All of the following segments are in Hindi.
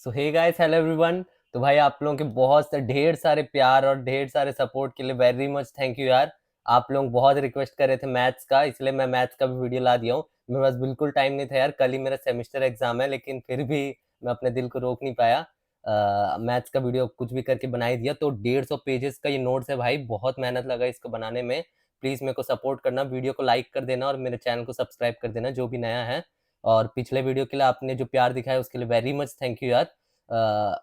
सो हे गाइस, हेलो एवरीवन। तो भाई आप लोगों के ढेर सारे प्यार और ढेर सारे सपोर्ट के लिए वेरी मच थैंक यू यार। आप लोग बहुत रिक्वेस्ट कर रहे थे मैथ्स का, इसलिए मैं मैथ्स का भी वीडियो ला दिया हूँ। मेरे पास बिल्कुल टाइम नहीं था यार, कल ही मेरा सेमेस्टर एग्जाम है, लेकिन फिर भी मैं अपने दिल को रोक नहीं पाया। मैथ्स का वीडियो कुछ भी करके बना ही दिया। तो 150 पेजेस का ये नोट्स है भाई, बहुत मेहनत लगा इसको बनाने में। प्लीज़ मेरे को सपोर्ट करना, वीडियो को लाइक कर देना और मेरे चैनल को सब्सक्राइब कर देना जो भी नया है। और पिछले वीडियो के लिए आपने जो प्यार दिखाया उसके लिए वेरी मच थैंक यू यार।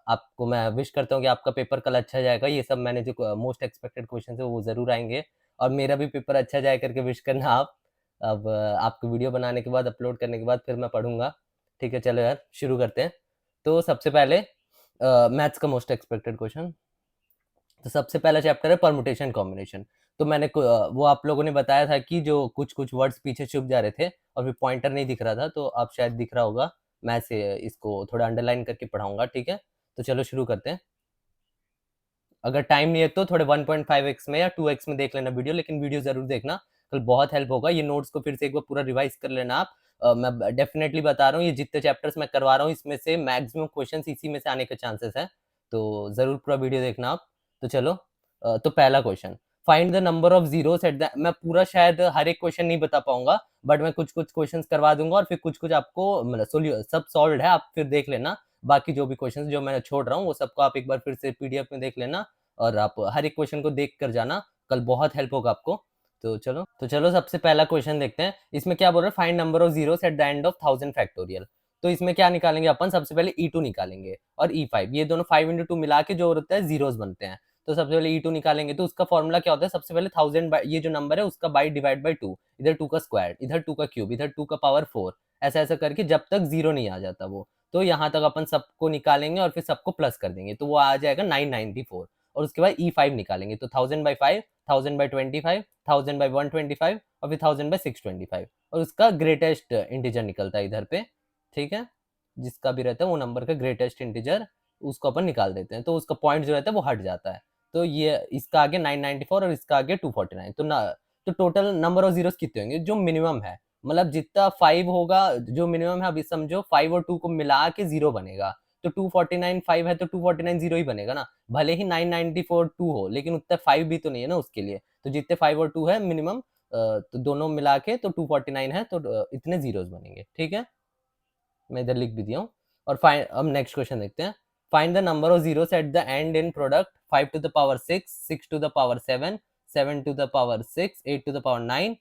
आपको मैं विश करता हूँ कि आपका पेपर कल अच्छा जाएगा। ये सब मैंने जो मोस्ट एक्सपेक्टेड क्वेश्चन है वो ज़रूर आएँगे और मेरा भी पेपर अच्छा जाए करके विश करना आप। अब आपको वीडियो बनाने के बाद, अपलोड करने के बाद फिर मैं पढ़ूँगा। ठीक है, चलो यार शुरू करते हैं। तो सबसे पहले मैथ्स का मोस्ट एक्सपेक्टेड क्वेश्चन। तो सबसे पहला चैप्टर है परम्यूटेशन कॉम्बिनेशन। तो वो आप लोगों ने बताया था कि जो कुछ-कुछ वर्ड्स पीछे छुप जा रहे थे और फिर पॉइंटर नहीं दिख रहा था, तो अब शायद दिख रहा होगा। मैं से इसको थोड़ा अंडरलाइन करके पढ़ाऊँगा, ठीक है? तो चलो शुरू करते हैं। अगर टाइम नहीं है तो थोड़े 1.5x में या 2x में देख लेना वीडियो, लेकिन वीडियो ज़रूर देखना, कल बहुत हेल्प होगा। ये नोट्स को फिर से एक बार पूरा रिवाइज़ कर लेना आप। मैं डेफ़िनेटली बता रहा हूँ, ये जितने चैप्टर्स मैं करवा रहा हूँ, इसमें से मैक्सिमम क्वेश्चंस इसी में से आने के चांसेस हैं। तो ज़रूर पूरा वीडियो देखना आप। तो चलो तो पहला question, find the number of zeros at the मैं पूरा शायद हर एक क्वेश्चन नहीं बता पाऊँगा, बट मैं कुछ-कुछ क्वेश्चंस करवा दूँगा और फिर कुछ-कुछ आपको मतलब सब सॉल्व्ड है, आप फिर देख लेना। बाकी जो भी क्वेश्चंस जो मैं छोड़ रहा हूँ, वो सबको आप एक बार फिर से पीडीएफ में देख लेना और आप हर एक क्वेश्चन को देख कर जाना, कल बहुत हेल्प होगा आपको। तो चलो सबसे पहला क्वेश्चन देखते हैं। इसमें क्या बोल रहा है, find number of zeros at the end of 1000 factorial. तो इसमें क्या निकालेंगे अपन, सबसे पहले E2 निकालेंगे और E5, ये दोनों 5 into 2 मिला के जो होता है ज़ीरोस बनते हैं। तो सबसे पहले E2 निकालेंगे, तो उसका फॉर्मूला क्या होता है, सबसे पहले 1000 बाय ये जो नंबर है उसका बाई डिवाइड बाय 2, इधर 2 का स्क्वायर, इधर 2 का क्यूब, इधर 2 का पावर 4, ऐसा-ऐसा करके जब तक 0 नहीं आ जाता वो। तो यहाँ तक अपन सबको निकालेंगे और फिर सबको प्लस कर देंगे, तो वो आ जाएगा 994 और उसके बाद E5 निकालेंगे, तो 1000 बाय 5, 1000 बाय 25, 1000 बाय 125 और फिर 1000 बाय 625 और उसका ग्रेटेस्ट इंटीजर निकलता है इधर पे, ठीक है? जिसका भी रहता है वो नंबर का ग्रेटेस्ट इंटीजर उसको अपन निकाल देते हैं, तो उसका पॉइंट जो रहता है वो हट जाता है। तो ये इसका आगे 994 और इसका आगे 249, तो टोटल नंबर ऑफ ज़ीरोस कितने होंगे जो मिनिमम है, मतलब जितना 5 होगा जो मिनिमम है, अभी समझो 5 और 2 को मिला के 0 बनेगा, तो 249 5 है तो 249 0 ही बनेगा ना। भले ही 994 2 हो, लेकिन उतना 5 भी तो नहीं है ना उसके लिए। तो जितने 5 और 2 है मिनिमम, तो दोनों मिला के तो 249 है, तो इतने ज़ीरोस बनेंगे, ठीक है? मैं इधर लिख भी दिया हूँ। और अब नेक्स्ट क्वेश्चन देखते हैं। Find the number of zeros at the end in product 5 to the power 6, 6 to the power 7, 7 to the power 6, 8 to the power 9,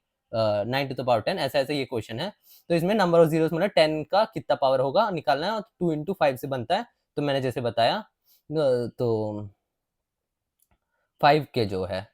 9 to the power 10, ऐसा-ऐसा ये क्वेश्चन है। तो इसमें नंबर ऑफ ज़ीरोस मतलब 10 का कितना पावर होगा निकालना है और 2 into 5 से बनता है। तो मैंने जैसे बताया, तो 5 के जो है,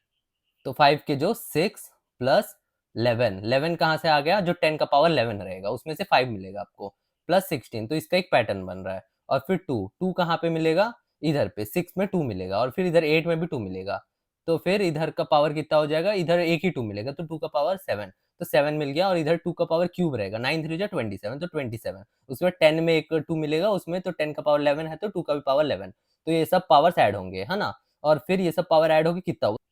तो 5 के जो 6 प्लस 11, 11 कहाँ से आ गया, जो 10 का पावर 11 रहेगा उसमें से 5 मिलेगा आपको, प्लस 16, तो इसका एक पैटर्न बन रहा है। और फिर 2, 2 कहाँ पे मिलेगा, इधर पे 6 में 2 मिलेगा और फिर इधर 8 में भी 2 मिलेगा। तो फिर इधर का पावर कितना हो जाएगा, इधर एक ही 2 मिलेगा तो 2 का पावर 7, तो 7 मिल गया और इधर 2 का पावर क्यूब रहेगा, 9 3 जा 27, तो 27, उसमें 10 में एक 2 मिलेगा, उसमें तो 10 का पावर 11 है तो 2 का भी पावर 11, तो ये सब पावर्स ऐड होंगे, है ना? और फिर ये सब पावर ऐड होके कितना होगा,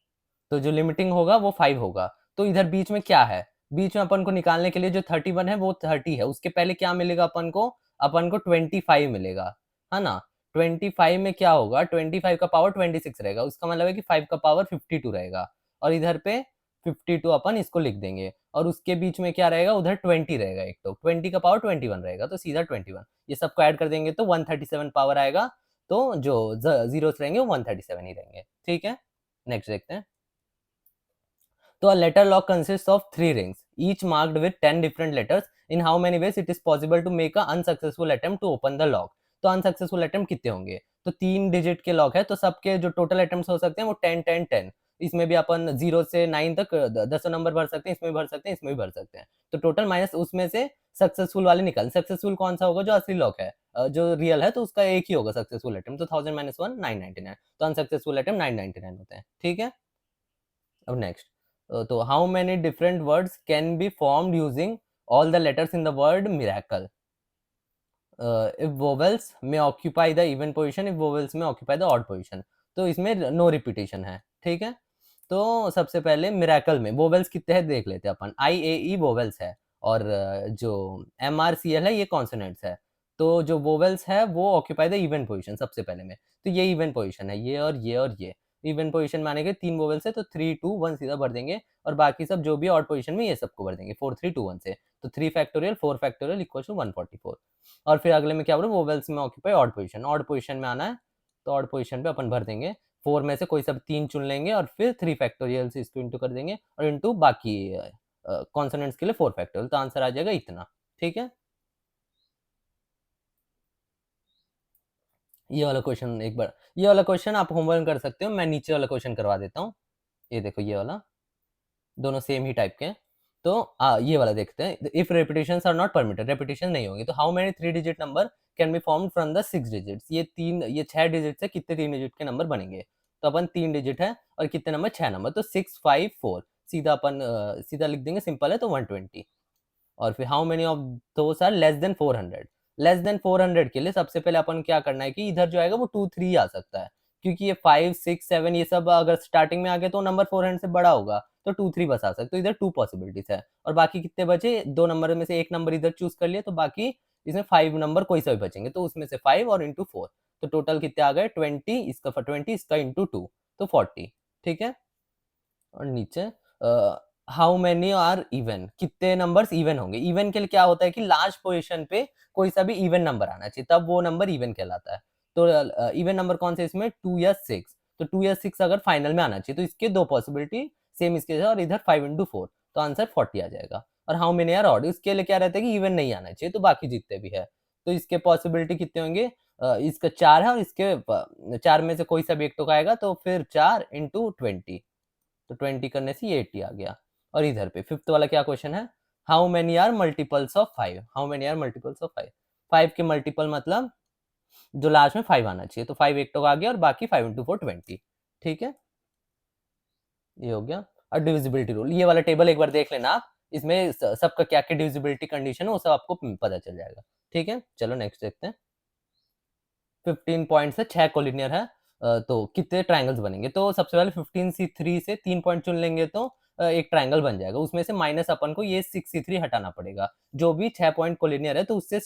तो जो लिमिटिंग होगा वो 5 होगा। तो इधर बीच में क्या है? बीच में अपन को निकालने के लिए जो 31 है वो 30 है। उसके पहले क्या मिलेगा अपन को? अपन को 25 मिलेगा, है ना? 25 में क्या होगा? 25 का पावर 26 रहेगा। उसका मतलब है कि 5 का पावर 52 रहेगा और इधर पे 52 अपन इसको लिख देंगे और उसके बीच में क्या रहेगा? उधर 20 रहेगा एक तो। 20 का पावर 21 रहेगा तो सीधा 21। ये सबको ऐड कर देंगे तो 137 पावर आएगा। तो जो ज़ीरोस रहेंगे वो 137 ही रहेंगे। ठीक है? नेक्स्ट देखते हैं। तो a letter lock consists of three rings, each marked with 10 different letters. In how many ways it is possible to make a unsuccessful attempt to open the lock? तो अनसक्सेसफुल अटेम्प्ट कितने होंगे? तो 3 डिजिट के लॉक है, तो सबके जो टोटल अटेम्प्ट्स हो सकते हैं वो 10 10 10। इसमें भी अपन 0 से 9 तक 10 नंबर भर सकते हैं, इसमें भी भर सकते हैं, इसमें भी भर सकते हैं। तो टोटल माइनस उसमें से सक्सेसफुल वाले निकाल। सक्सेसफुल कौन सा होगा, जो असली लॉक है, जो रियल है तो उसका एक ही होगा सक्सेसफुल अटेम्प्ट। तो 1000 माइनस 1 999, तो अनसक्सेसफुल अटेम्प्ट 999 होते हैं। ठीक है? अब नेक्स्ट, तो how many different words can be formed using all the letters in the word miracle? If vowels में occupy the even position, if vowels में ऑक्यूपाई द ऑड पोजीशन। तो इसमें नो रिपीटेशन है, ठीक है? तो सबसे पहले मिरेकल में वोवेल्स कितने हैं देख लेते हैं अपन। आई ए ई वोवेल्स है और जो एम आर सी एल है ये कॉन्सोनेंट्स है। तो जो वोवेल्स है वो ऑक्यूपाई द इवन पोजीशन सबसे पहले में, तो ये इवन पोजीशन है, ये और ये और ये इवन पोजीशन में आने के 3 वोवेल्स है, तो 3 2 1 सीधा भर देंगे और बाकी सब जो भी ऑड पोजीशन में ये सबको भर देंगे 4 3 2 1 से, तो 3 फैक्टोरियल 4 फैक्टोरियल इक्वल टू 144। और फिर अगले में क्या बोल रहे हैं, वोवेल्स में ऑक्यूपाई ऑड पोजीशन में आना है, तो ऑड पोजीशन पे अपन भर देंगे 4 में से कोई सब 3 चुन लेंगे और फिर 3 फैक्टोरियल से इसको इंटू कर देंगे और इंटू बाकी कॉन्सोनेंट्स के लिए 4 फैक्टोरियल, तो आंसर आ जाएगा इतना। ठीक है, ये वाला क्वेश्चन एक बार, ये वाला क्वेश्चन आप होमवर्क कर सकते हो, मैं नीचे वाला क्वेश्चन करवा देता हूँ। ये देखो ये वाला, दोनों सेम ही टाइप के हैं। तो ये वाला देखते हैं, if repetitions are not permitted, repetition नहीं होंगे तो how many 3 digit number can be formed from the 6 digits, ये 6 डिजिट से कितने 3 डिजिट के नंबर बनेंगे, तो अपन 3 डिजिट है और कितने नंबर 6 नंबर, तो 6 5 4 सीधा अपन सीधा लिख देंगे, सिंपल है, तो 120। और फिर how many of those are less than 400, less than 400 के लिए सबसे पहले अपन क्या करना है कि इधर जो आएगा वो 2 3 आ सकता है, क्योंकि ये 5 6 7 ये सब अगर स्टार्टिंग में आ गए तो नंबर 400 से बड़ा होगा, तो 2 3 बस आ सकते, तो इधर 2 पॉसिबिलिटीज है। और बाकी कितने बचे, 2 नंबर में से एक नंबर इधर चूज कर लिया, तो बाकी इसमें 5 नंबर कोई सा भी बचेंगे, तो उसमें से 5 और इंटू 4, तो टोटल कितने आ गए 20, इसका 20 इसका इंटू 2, तो 40। ठीक है, और नीचे हाउ मेनी आर इवन, कितने नंबर्स इवन होंगे, इवन के लिए क्या होता है कि लास्ट पोजीशन पे कोई सा भी इवन नंबर आना चाहिए, तब वो नंबर इवन कहलाता है। तो इवन नंबर कौन से इसमें 2 या 6, तो 2 या 6 अगर फाइनल में आना चाहिए, तो इसके दो पॉसिबिलिटी सेम इसके जैसा, और इधर 5 इंटू 4, तो आंसर 40 आ जाएगा। और हाउ मेनी आर ऑड, इसके लिए क्या रहता है कि इवन नहीं आना चाहिए, तो बाकी जितने भी है, तो इसके पॉसिबिलिटी कितने होंगे, इसका 4 है और इसके 4 में से कोई सा भी एक टोका आएगा, तो फिर 4 इंटू 20, तो 20 करने से ये 80 आ गया। और इधर पे फिफ्थ वाला क्या क्वेश्चन है, how many are multiples of 5, how many are multiples of 5, 5 के मल्टीपल मतलब जो लास्ट में 5 आना चाहिए, तो 5 एक तो आ गया और बाकी 5 इंटू 4 20। ठीक है, ये हो गया। और डिविजिबिलिटी रूल, ये वाला टेबल एक बार देख लेना आप, इसमें सबका क्या क्या डिविजिबिलिटी कंडीशन है वो सब आपको पता चल जाएगा। ठीक है, चलो नेक्स्ट देखते हैं। 15 पॉइंट्स है, 6 कोलिनियर है, तो कितने ट्रायंगल्स बनेंगे, तो सबसे पहले 15C3 से 3 पॉइंट चुन लेंगे, तो एक ट्रायंगल बन जाएगा, उसमें से माइनस अपन को ये 6C3 हटाना पड़ेगा, जो भी 6 पॉइंट कोलिनियर है, तो उससे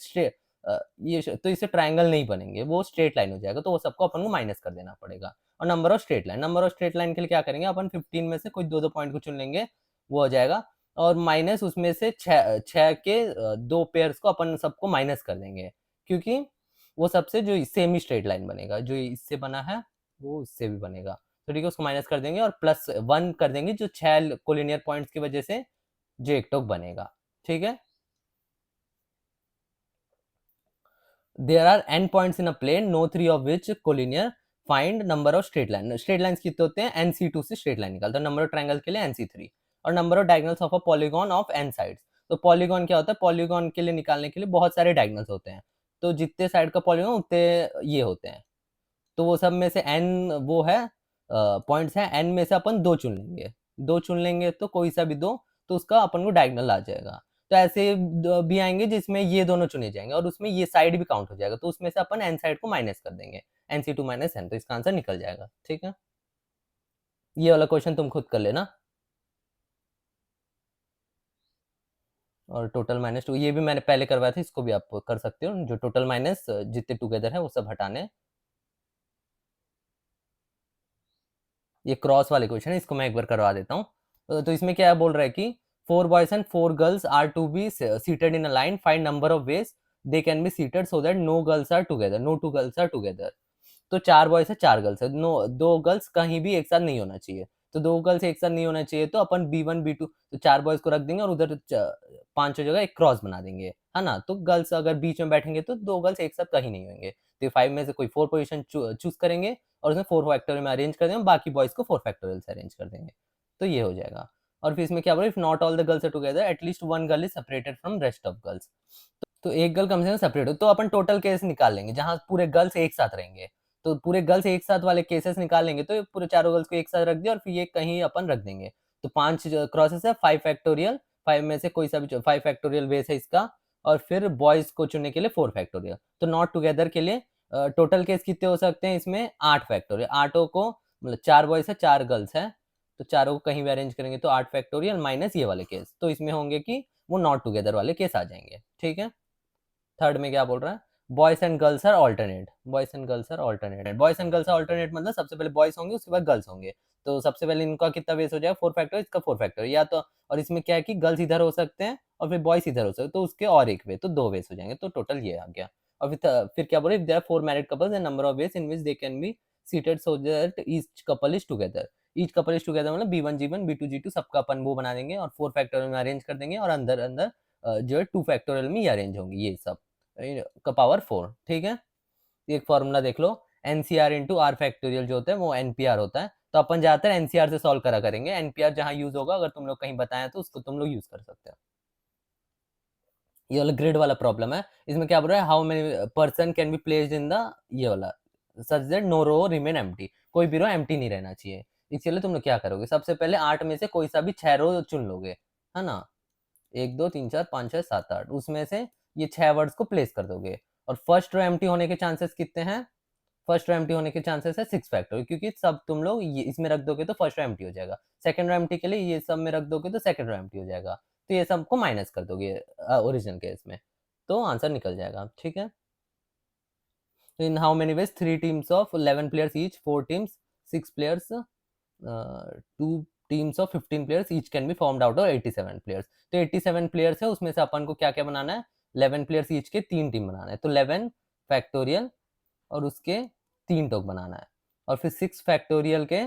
तो इससे ट्रायंगल नहीं बनेंगे, वो स्ट्रेट लाइन हो जाएगा, तो वो सबको अपन को माइनस कर देना पड़ेगा। और number of straight line, number of straight line के लिए क्या करेंगे अपन, 15 में से कोई 2 2 पॉइंट को चुन लेंगे, वो हो जाएगा, और माइनस उसमें से 6 के 2 पेयर्स को अपन सबको माइनस कर देंगे, क्योंकि वो सबसे जो सेमी स्ट्रेट लाइन बनेगा, जो इससे बना है वो इससे भी बनेगा, तो ठीक है, उसको माइनस कर देंगे और प्लस 1 कर देंगे, जो 6 कोलिनियर पॉइंट्स की वजह से जो एक टोक बनेगा। ठीक है, there are n points in a plane, no 3 of which collinear, find number of straight line, straight lines कितने होते हैं, nc2 से स्ट्रेट लाइन निकालते हैं, नंबर ऑफ ट्रायंगल के लिए nc3, और number of diagonals of a polygon of n sides, तो पॉलीगॉन क्या होता है, पॉलीगॉन के लिए निकालने के लिए बहुत सारे डायगोनल्स होते हैं, तो जितने साइड का पॉलीगॉन उतने ये होते हैं, तो वो सब में से n वो है पॉइंट्स हैं, n में से अपन 2 चुन लेंगे, 2 चुन लेंगे तो कोई सा भी 2, तो उसका अपन को डायगोनल आ जाएगा। तो ऐसे भी आएंगे जिसमें ये दोनों चुने जाएंगे और उसमें ये साइड भी काउंट हो जाएगा, तो उसमें से अपन n साइड को माइनस कर देंगे, nc2 माइनस n, तो इसका आंसर निकल जाएगा। ठीक है, ये वाला क्वेश्चन तुम खुद कर लेना। और टोटल माइनस 2 ये भी मैंने पहले करवाया था, इसको भी आप कर सकते हो, जो टोटल माइनस जितने टुगेदर है वो सब हटाने। ये क्रॉस वाले क्वेश्चन है, इसको मैं एक बार करवा देता हूँ। तो इसमें क्या बोल रहा है कि 4 boys and 4 girls are to be seated in a line, find number of ways they can be seated so that no girls are together, no 2 girls are together, तो 4 बॉयज है 4 गर्ल्स है, नो 2 गर्ल्स कहीं भी एक साथ नहीं होना चाहिए, तो 2 गर्ल्स एक साथ नहीं होना चाहिए, तो अपन B1 B2, तो 4 बॉयज को रख देंगे और उधर 5 जगह एक क्रॉस बना देंगे, है ना, तो गर्ल्स अगर बीच में बैठेंगे तो 2 गर्ल्स एक साथ कहीं नहीं होंगे, तो 5 में से कोई 4 पोजीशन चूज करेंगे और उसमें 4 फैक्टोरियल में अरेंज कर देंगे, बाकी बॉयज को 4 फैक्टोरियल से अरेंज कर देंगे, तो ये हो जाएगा। और फिर इसमें क्या बोला, if not all the girls are together at least one girl is separated from rest of girls, तो एक गर्ल कम से कम सेपरेट हो, तो अपन टोटल केस निकाल लेंगे जहां पूरे गर्ल्स एक साथ रहेंगे, तो पूरे गर्ल्स एक साथ वाले केसेस निकाल लेंगे, तो पूरे चारों गर्ल्स को एक साथ रख दिया और फिर ये कहीं अपन रख देंगे, तो 5 क्रॉसेस है, 5 फैक्टोरियल, 5 में से कोई सा भी 5 फैक्टोरियल बेस है इसका, और फिर बॉयज को चुनने के लिए 4 फैक्टोरियल, तो नॉट टुगेदर के लिए टोटल केस कितने हो सकते हैं इसमें 8 फैक्टोरियल, आठों को मतलब 4 बॉयज है 4 गर्ल्स है, तो चारों को कहीं भी अरेंज करेंगे तो 8 फैक्टोरियल माइनस ये वाले केस, तो इसमें होंगे कि वो नॉट टुगेदर वाले केस आ जाएंगे। ठीक है, थर्ड में क्या बोल रहा है, boys and girls are alternate, boys and girls are alternate, boys and girls are alternate मतलब सबसे पहले बॉयज होंगे उसके बाद गर्ल्स होंगे। तो सबसे पहले इनका कितना बेस हो जाएगा 4 फैक्टर, इसका 4 फैक्टर, या तो और इसमें क्या है कि गर्ल्स इधर हो सकते हैं और फिर बॉयज इधर हो सकते हैं, तो उसके और एक वे, तो 2 वेस हो जाएंगे, तो टोटल ये आ गया। और फिर क्या बोले, if there are 4 married couples and number of ways in which they can be seated so that each couple is together. Each couple is together मतलब B1 G1 B2 G2 सबका अपन वो बना देंगे और 4 फैक्टोरियल में अरेंज कर देंगे, और अंदर अंदर जो है 2 फैक्टोरियल में ये अरेंज होंगे ये सब का पावर 4। ठीक है, एक फॉर्मूला देख लो, एनसीआर इंटू आर फैक्टोरियल जो होता है वो एनपीआर होता है, तो अपन ज्यादातर एनसीआर से सॉल्व करा करेंगे, एनपीआर जहां यूज होगा अगर तुम लोग कहीं बताया तो उसको तुम लोग यूज कर सकते हो। ये वाला ग्रिड वाला प्रॉब्लम है, इसमें क्या बोल रहा है, how many person can be placed in the, ये वाला such that no row remain empty, कोई भी रो एम्प्टी नहीं रहना चाहिए। इसके लिए तुम लोग क्या करोगे, सबसे पहले 8 में से कोई सा भी 6 रो चुन लोगे, है ना, 1 2 3 4 5 6 7 8, उसमें से ये 6 वर्ड्स को प्लेस कर दोगे। और फर्स्ट रो एम्प्टी होने के चांसेस कितने हैं, फर्स्ट रो एम्प्टी होने के चांसेस है 6 फैक्टर, क्योंकि सब तुम लोग ये इसमें रख दोगे तो फर्स्ट रो एम्प्टी हो जाएगा, सेकंड रो एम्प्टी के लिए ये सब में रख दोगे तो सेकंड रो एम्प्टी हो जाएगा, तो ये सबको माइनस कर दोगे ओरिजिनल केस में, तो आंसर निकल जाएगा। ठीक है, तो in how many ways 3 teams of 11 players each, 4 teams 6 players, 2 teams of 15 players each can be formed out of 87 players, तो 87 प्लेयर्स है उसमें से अपन को क्या क्या बनाना है, 11 प्लेयर्स ईच के 3 टीम बनाना है, तो 11 फैक्टोरियल और उसके 3 टोक बनाना है, और फिर 6 फैक्टोरियल के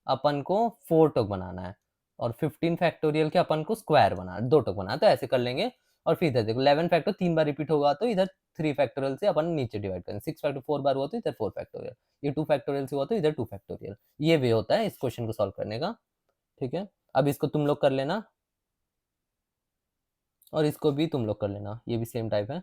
अपन को 4 टोक बनाना है, और 15 फैक्टोरियल के अपन को स्क्वायर बनाना है, 2 टोक बनाना है, तो ऐसे कर लेंगे। और फिर इधर देखो 11 फैक्टर 3 बार रिपीट होगा तो इधर 3 फैक्टोरियल से अपन नीचे डिवाइड करेंगे, 6 फैक्टर 4 बार हुआ तो इधर 4 फैक्टोरियल, ये 2 फैक्टोरियल से हुआ तो इधर 2 फैक्टोरियल, ये वे होता है इस क्वेश्चन को सॉल्व करने का। ठीक है, अब इसको तुम लोग कर लेना और इसको भी तुम लोग कर लेना, ये भी सेम टाइप है।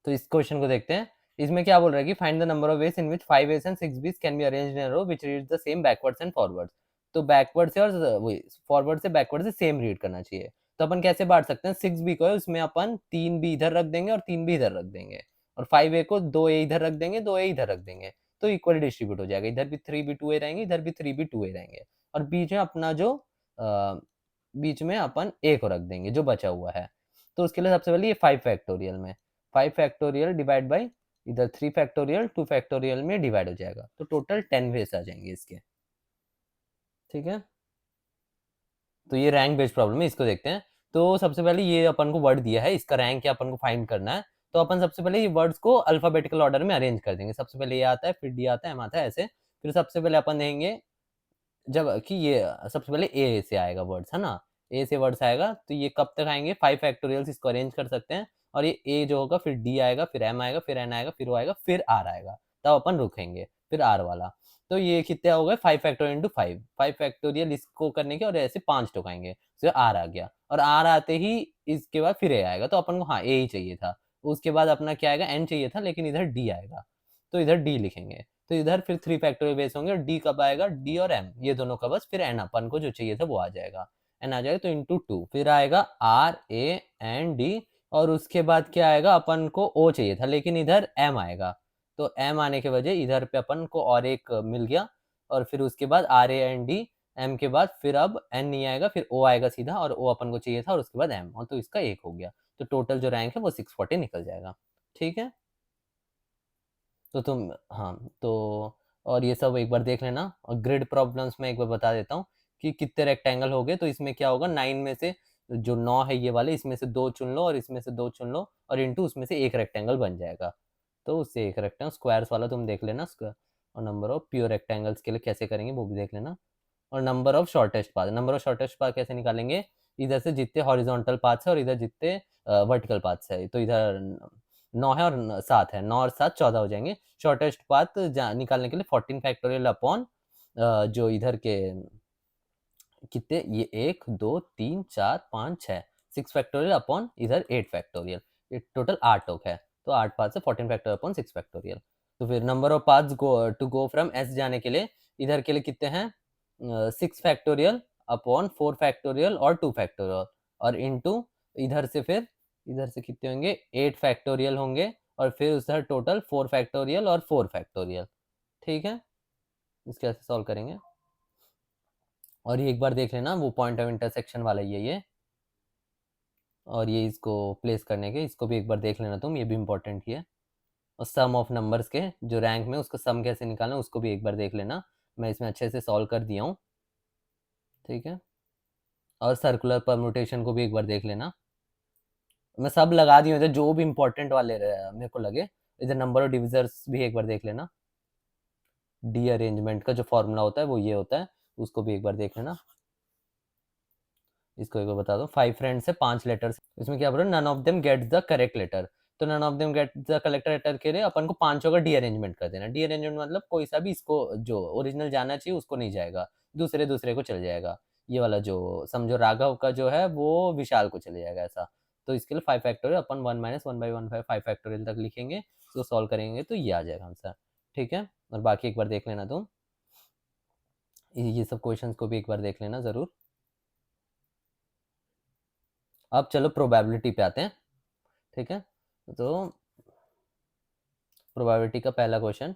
तो इस क्वेश्चन को देखते हैं, इसमें क्या बोल रहा है कि find the number of ways in which 5 A's and 6 B's can be arranged in a row which reads the same backwards and forwards, तो बैकवर्ड से और वही फॉरवर्ड से बैकवर्ड से सेम रीड करना चाहिए। तो अपन कैसे बांट सकते हैं, 6 बी को है उसमें अपन 3 बी इधर रख देंगे और 3 बी इधर रख देंगे, और 5 ए को 2 ए इधर रख देंगे 2 ए इधर रख देंगे, तो इक्वली डिस्ट्रीब्यूट हो जाएगा, इधर भी 3 बी 2 ए रहेंगे इधर भी 3 बी 2 ए रहेंगे, और बीच में अपना जो बीच में अपन ए को रख देंगे जो बचा हुआ है। तो उसके लिए सबसे पहले ये 5 फैक्टोरियल में 5 फैक्टोरियल डिवाइड बाई इधर 3 फैक्टोरियल 2 फैक्टोरियल में डिवाइड हो जाएगा, तो टोटल 10 वेज आ जाएंगे इसके। ठीक है, तो ये रैंक बेस्ड प्रॉब्लम है, इसको देखते हैं। तो सबसे पहले ये अपन को वर्ड दिया है, इसका रैंक क्या अपन को फाइंड करना है, तो अपन सबसे पहले ये वर्ड्स को अल्फाबेटिकल ऑर्डर में अरेंज कर देंगे, सबसे पहले ये आता है फिर डी आता है एम आता है ऐसे, फिर सबसे पहले अपन देंगे जब कि ये सबसे पहले ए से आएगा वर्ड्स, है ना, ए से वर्ड्स आएगा, तो ये कब तक आएंगे 5 फैक्टोरियल्स इसको अरेंज कर सकते हैं, और ये ए जो होगा फिर डी आएगा फिर एम आएगा फिर एन आएगा फिर ओ आएगा फिर आर आएगा, तब अपन रुकेंगे फिर आर वाला। तो ये कितने हो गए 5 फैक्टोरियल इंटू 5 फैक्टोरियल इसको करने के, और ऐसे 5 टोकाएंगे, फिर आर आ गया, और आर आते ही इसके बाद फिर ए आएगा, तो अपन को हाँ ए ही चाहिए था, उसके बाद अपना क्या आएगा एन चाहिए था लेकिन इधर डी आएगा, तो इधर डी लिखेंगे, तो इधर फिर 3 फैक्टोरियल बेस होंगे, और डी कब आएगा डी और एम ये दोनों का बस, फिर एन अपन को जो चाहिए था वो आ जाएगा, एन आ जाएगा तो इंटू 2, फिर आएगा आर ए एन डी, और उसके बाद क्या आएगा अपन को ओ चाहिए था लेकिन इधर एम आएगा, तो एम आने के वजह इधर पे अपन को और एक मिल गया, और फिर उसके बाद R A N D M के बाद फिर अब एन नहीं आएगा फिर ओ आएगा सीधा, और ओ अपन को चाहिए था और उसके बाद एम, और तो इसका एक हो गया, तो टोटल जो रैंक है वो 640 निकल जाएगा। ठीक है, तो तुम हाँ, तो और ये सब एक बार देख लेना, और ग्रिड प्रॉब्लम्स में एक बार बता देता हूँ कि कितने रेक्टेंगल हो गए, तो इसमें क्या होगा 9 में से जो 9 है ये वाले, इसमें से 2 चुन लो और इसमें से 2 चुन लो, और इंटू उसमें से एक रेक्टेंगल बन जाएगा, तो उससे एक रेक्टेंगल स्क्वायर्स वाला तुम देख लेना, और नंबर ऑफ प्योर रेक्टेंगल्स के लिए कैसे करेंगे वो भी देख लेना, और number of shortest path, number of shortest path कैसे निकालेंगे, इधर से जितने हॉरिजॉन्टल पाथ्स है और इधर जितने वर्टिकल पाथ्स है, तो इधर 9 है और 7 है, 9 और 7 14 हो जाएंगे, शॉर्टेस्ट पाथ निकालने के लिए 14 फैक्टोरियल अपॉन जो इधर के कितने, ये 1 2 3 4 5 6 6 फैक्टोरियल अपॉन इधर 8 फैक्टोरियल, ये टोटल 8 होक है, तो 8 पाथ से 14 फैक्टोरियल अपॉन 6 फैक्टोरियल, तो फिर number of paths to go from S जाने के लिए इधर के लिए कितने हैं 6 फैक्टोरियल अपॉन 4 फैक्टोरियल और 2 फैक्टोरियल, और इनटू इधर से कितने होंगे 8 फैक्टोरियल होंगे, और फिर उधर टोटल 4 फैक्टोरियल और 4 फैक्टोरियल। ठीक है, इसके कैसे सॉल्व करेंगे, और ये एक बार देख लेना वो पॉइंट ऑफ इंटरसेक्शन वाला ही है ये, और ये इसको प्लेस करने के, इसको भी एक बार देख लेना तुम, ये भी इंपॉर्टेंट ही है। और सम ऑफ नंबर्स के जो रैंक में, उसको सम कैसे निकालना उसको भी एक बार देख लेना, मैं इसमें अच्छे से सॉल्व कर दिया हूँ, ठीक है। और सर्कुलर परम्यूटेशन को भी एक बार देख लेना, मैं सब लगा दिए थे जो भी इंपॉर्टेंट वाले मेरे को लगे। इधर नंबर ऑफ डिविजर्स भी एक बार देख लेना, डी अरेंजमेंट का जो फॉर्मूला होता है वो ये होता है, उसको भी एक बार देख लेना। इसको एक बार बता दो, 5 फ्रेंड्स है, 5 लेटर्स, इसमें क्या बोल रहा है, none of them gets the correct letter. तो none of them get the correct letter के लिए अपन को पांचों का डी अरेंजमेंट कर देना। डी अरेंजमेंट मतलब कोई सा भी इसको जो ओरिजिनल जाना चाहिए उसको नहीं जाएगा, दूसरे दूसरे को चल जाएगा। ये वाला जो समझो राघव का जो है वो विशाल को चले जाएगा ऐसा। तो इसके लिए 5 फैक्टोरियल अपन 1 माइनस 1/1 5 फैक्टोरियल तक लिखेंगे, तो सॉल्व करेंगे तो ये आ जाएगा आंसर, ठीक है। और बाकी एक बार देख लेना तुम, ये सब क्वेश्चंस को भी एक बार देख लेना जरूर। अब चलो प्रोबेबिलिटी पे आते हैं, ठीक है। तो प्रोबेबिलिटी का पहला क्वेश्चन,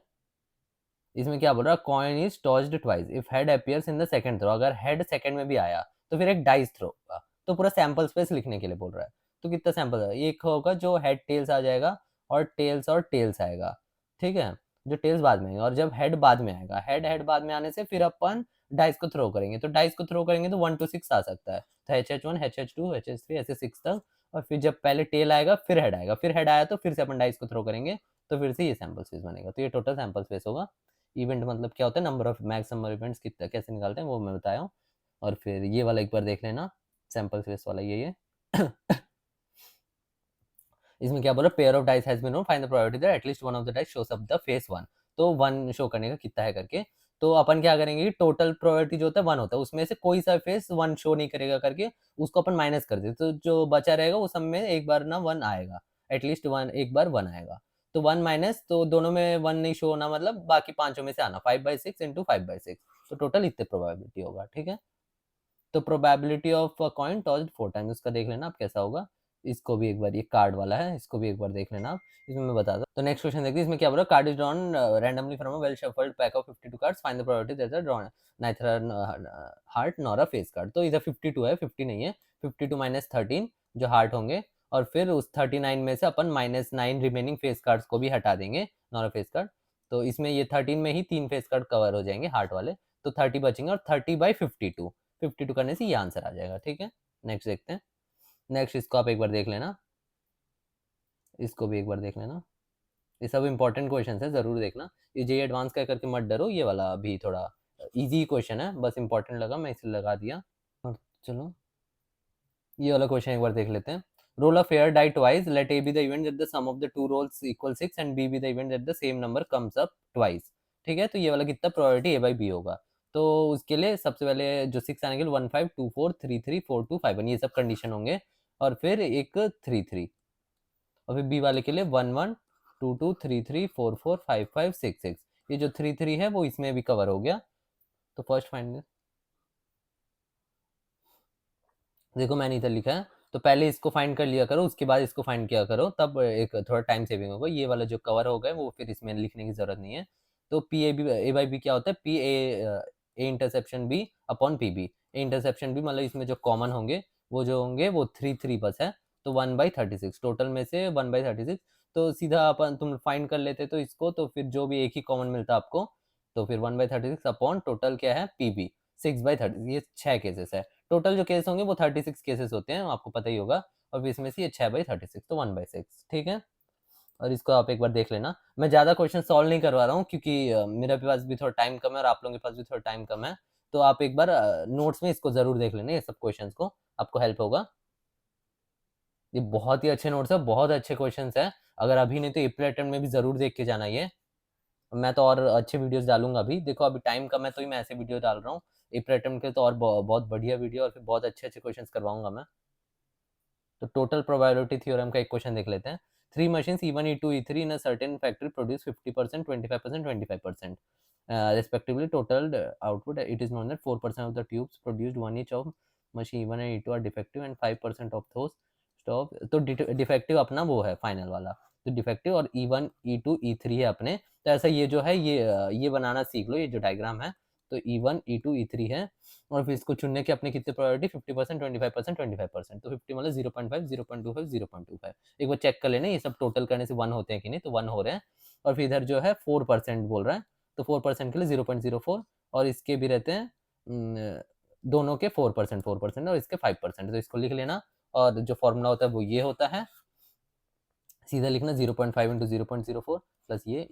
इसमें क्या बोल रहा है, coin is tossed twice if head appears in the second throw. अगर हेड सेकंड में भी आया तो फिर एक डाइस थ्रो होगा। तो पूरा सैंपल स्पेस लिखने के लिए बोल रहा है। तो कितना सैंपल है, एक होगा जो हेड टेल्स आ जाएगा, और टेल्स आएगा, ठीक है। जो टेल्स बाद में आएगा, और जब हेड बाद में आएगा, हेड बाद में आने से फिर अपन डाइस को थ्रो करेंगे। तो डाइस को थ्रो करेंगे तो 1 to 6 आ सकता है। तो HH1 HH2 HH3 ऐसे 6 तक। और फिर जब पहले टेल आएगा फिर हेड आएगा, फिर हेड आया तो फिर से अपन डाइस को थ्रो करेंगे, तो फिर से ये सैंपल स्पेस बनेगा। तो ये टोटल सैंपल स्पेस होगा। इवेंट मतलब क्या होता है, number of max number events कितना कैसे निकालते हैं वो मैं बताया हूँ। और फिर ये वाला एक बार देख लेना, सैंपल स्पेस वाला ये इसमें क्या बोला, pair of dice has been known, find the probability that at least one of the dice shows up the face 1। तो 1 शो करने का कितना है करके, तो अपन क्या करेंगे कि टोटल प्रोबेबिलिटी जो होता है 1 होता है, उसमें से कोई सा फेस 1 शो नहीं करेगा करके उसको अपन माइनस कर देते, तो जो बचा रहेगा वो सब में एक बार ना 1 आएगा, एटलीस्ट 1 एक बार 1 आएगा। तो 1 माइनस, तो दोनों में 1 नहीं शो होना, मतलब बाकी पांचों में से आना, 5/6 इंटू 5/6, तो टोटल इतने प्रोबेबिलिटी होगा, ठीक है। तो probability of coin tossed 4 times, उसका देख लेना आप कैसा होगा। इसको भी एक बार, ये कार्ड वाला है, इसको भी एक बार देख लेना आप, इसमें मैं बता दूं। तो नेक्स्ट क्वेश्चन देखिए, इसमें क्या बोला, card is drawn randomly from a well shuffled pack of 52 cards, find the probability that drawn neither heart nor a face card. तो इधर 52 है, 50 नहीं है, 52 माइनस 13 जो हार्ट होंगे, और फिर उस 39 में से अपन -9 रिमेनिंग फेस कार्ड्स को भी हटा देंगे, नॉर अ फेस कार्ड। तो इसमें ये 13 में ही 3 फेस कार्ड कवर हो जाएंगे हार्ट वाले, तो 30 बचेंगे, और 30/52, 52 करने से ये आंसर आ जाएगा, ठीक है। नेक्स्ट देखते हैं। नेक्स्ट इसको आप एक बार देख लेना, इसको भी एक बार देख लेना, ये सब इंपॉर्टेंट क्वेश्चन है, जरूर देखना। ये जे एडवांस का करके मत डरो, ये वाला भी थोड़ा इजी क्वेश्चन है, बस इंपॉर्टेंट लगा मैं इसे लगा दिया। और चलो ये वाला क्वेश्चन एक बार देख लेते हैं। Roll of fair die twice, let A be the event that the sum of the two rolls equal 6 and B be the event that the same number comes up twice, ठीक है। तो ये वाला कितना प्रोबेबिलिटी A/B होगा। तो उसके लिए सबसे पहले जो 6 आने के लिए 1 5 2 4 3 3 4 2 5 1, ये सब कंडीशन होंगे, और फिर एक 3 3, और फिर बी वाले के लिए 1 1 2 2 3 3 4 4 5 5 6 6, ये जो 3 3 है वो इसमें भी कवर हो गया। तो फर्स्ट फाइंड, देखो मैंने इधर लिखा है, तो पहले इसको फाइंड कर लिया करो, उसके बाद इसको फाइंड किया करो, तब एक थोड़ा टाइम सेविंग होगा। ये वाला जो कवर हो गया वो फिर इसमें लिखने की जरूरत नहीं है। तो A/B क्या होता है, ए इंटरसेप्शन बी अपॉन PB। ए इंटरसेप्शन बी मतलब इसमें जो कॉमन होंगे वो 3 3 बस है, तो 1/36, टोटल में से 1/36। तो सीधा अपन तुम फाइंड कर लेते तो इसको, तो फिर जो भी एक ही कॉमन मिलता आपको, तो फिर 1/36 अपॉन टोटल क्या है PB 6/30, ये 6 केसेस है। टोटल जो केस होंगे वो 36 केसेस होते हैं, आपको पता ही होगा, और इसमें से ये 6/36, तो 1/6, ठीक है। और इसको आप एक बार देख लेना, मैं ज्यादा क्वेश्चन सॉल्व नहीं करवा रहा हूँ क्योंकि मेरे पास भी थोड़ा टाइम कम है और आप लोगों के पास भी थोड़ा टाइम कम है। तो आप एक बार नोट्स में इसको जरूर देख लेना, ये सब क्वेश्चन को, आपको हेल्प होगा। ये बहुत ही अच्छे नोट्स है, बहुत अच्छे क्वेश्चन है। अगर अभी नहीं तो अप्रैल अटेम्प्ट में भी जरूर देख के जाना ये। मैं तो और अच्छे वीडियोस डालूंगा अभी, देखो अभी टाइम कम है तो ही मैं ऐसे वीडियो डाल रहा हूँ। अप्रैल अटेम्प्ट के तो और बहुत बढ़िया वीडियो और फिर बहुत अच्छे अच्छे क्वेश्चंस करवाऊंगा मैं। तो टोटल प्रोबेबिलिटी थ्योरम का एक क्वेश्चन देख लेते हैं। 3 machines E1 E2 E3 in a certain factory produce 50%, 25%, 25%, respectively total output, it is known that 4% of the tubes produced one each of machine E1 and E2 are defective and 5% of those stop। तो डिफेक्टिव अपना वो है फाइनल वाला, तो डिफेक्टिव और E1 E2 E3 है अपने। तो ऐसा ये जो है ये बनाना सीख लो, ये जो डायग्राम है। तो E1 E2 E3 है, और फिर इसको चुनने की अपने कितने प्रोबेबिलिटी 50%, 25%, 25%, तो 50 मतलब 0.5, 0.25, 0.25। एक बार चेक कर लेना ये सब टोटल करने से 1 होते हैं कि नहीं, तो 1 हो रहे हैं। और फिर इधर जो है 4% बोल रहा है, तो 4% के लिए 0.04, और इसके भी रहते हैं दोनों के 4% और इसके 5%, तो इसको लिख लेना। और जो फॉर्मूला होता है वो ये होता है, सीधा लिखना 0.5 इंटू 0.04 प्लस ये